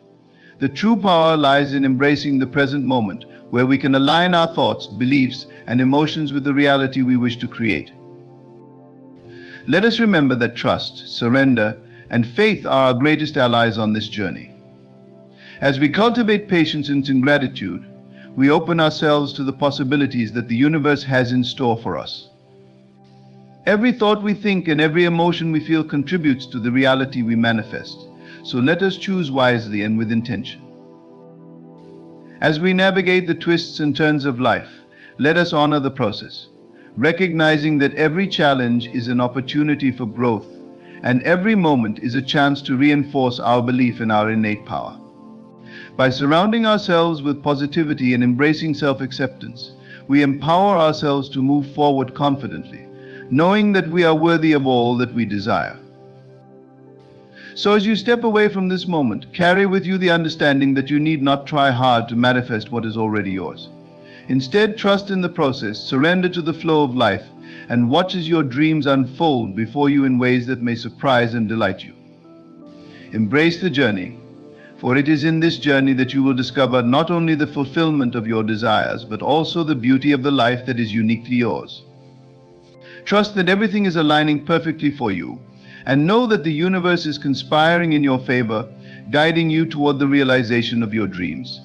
The true power lies in embracing the present moment, where we can align our thoughts, beliefs, and emotions with the reality we wish to create. Let us remember that trust, surrender, and faith are our greatest allies on this journey. As we cultivate patience and gratitude, we open ourselves to the possibilities that the universe has in store for us. Every thought we think and every emotion we feel contributes to the reality we manifest, so let us choose wisely and with intention. As we navigate the twists and turns of life, let us honor the process, recognizing that every challenge is an opportunity for growth, and every moment is a chance to reinforce our belief in our innate power. By surrounding ourselves with positivity and embracing self-acceptance, we empower ourselves to move forward confidently, knowing that we are worthy of all that we desire. So as you step away from this moment, carry with you the understanding that you need not try hard to manifest what is already yours. Instead, trust in the process, surrender to the flow of life, and watch as your dreams unfold before you in ways that may surprise and delight you. Embrace the journey, for it is in this journey that you will discover not only the fulfillment of your desires, but also the beauty of the life that is uniquely yours. Trust that everything is aligning perfectly for you, and know that the universe is conspiring in your favor, guiding you toward the realization of your dreams.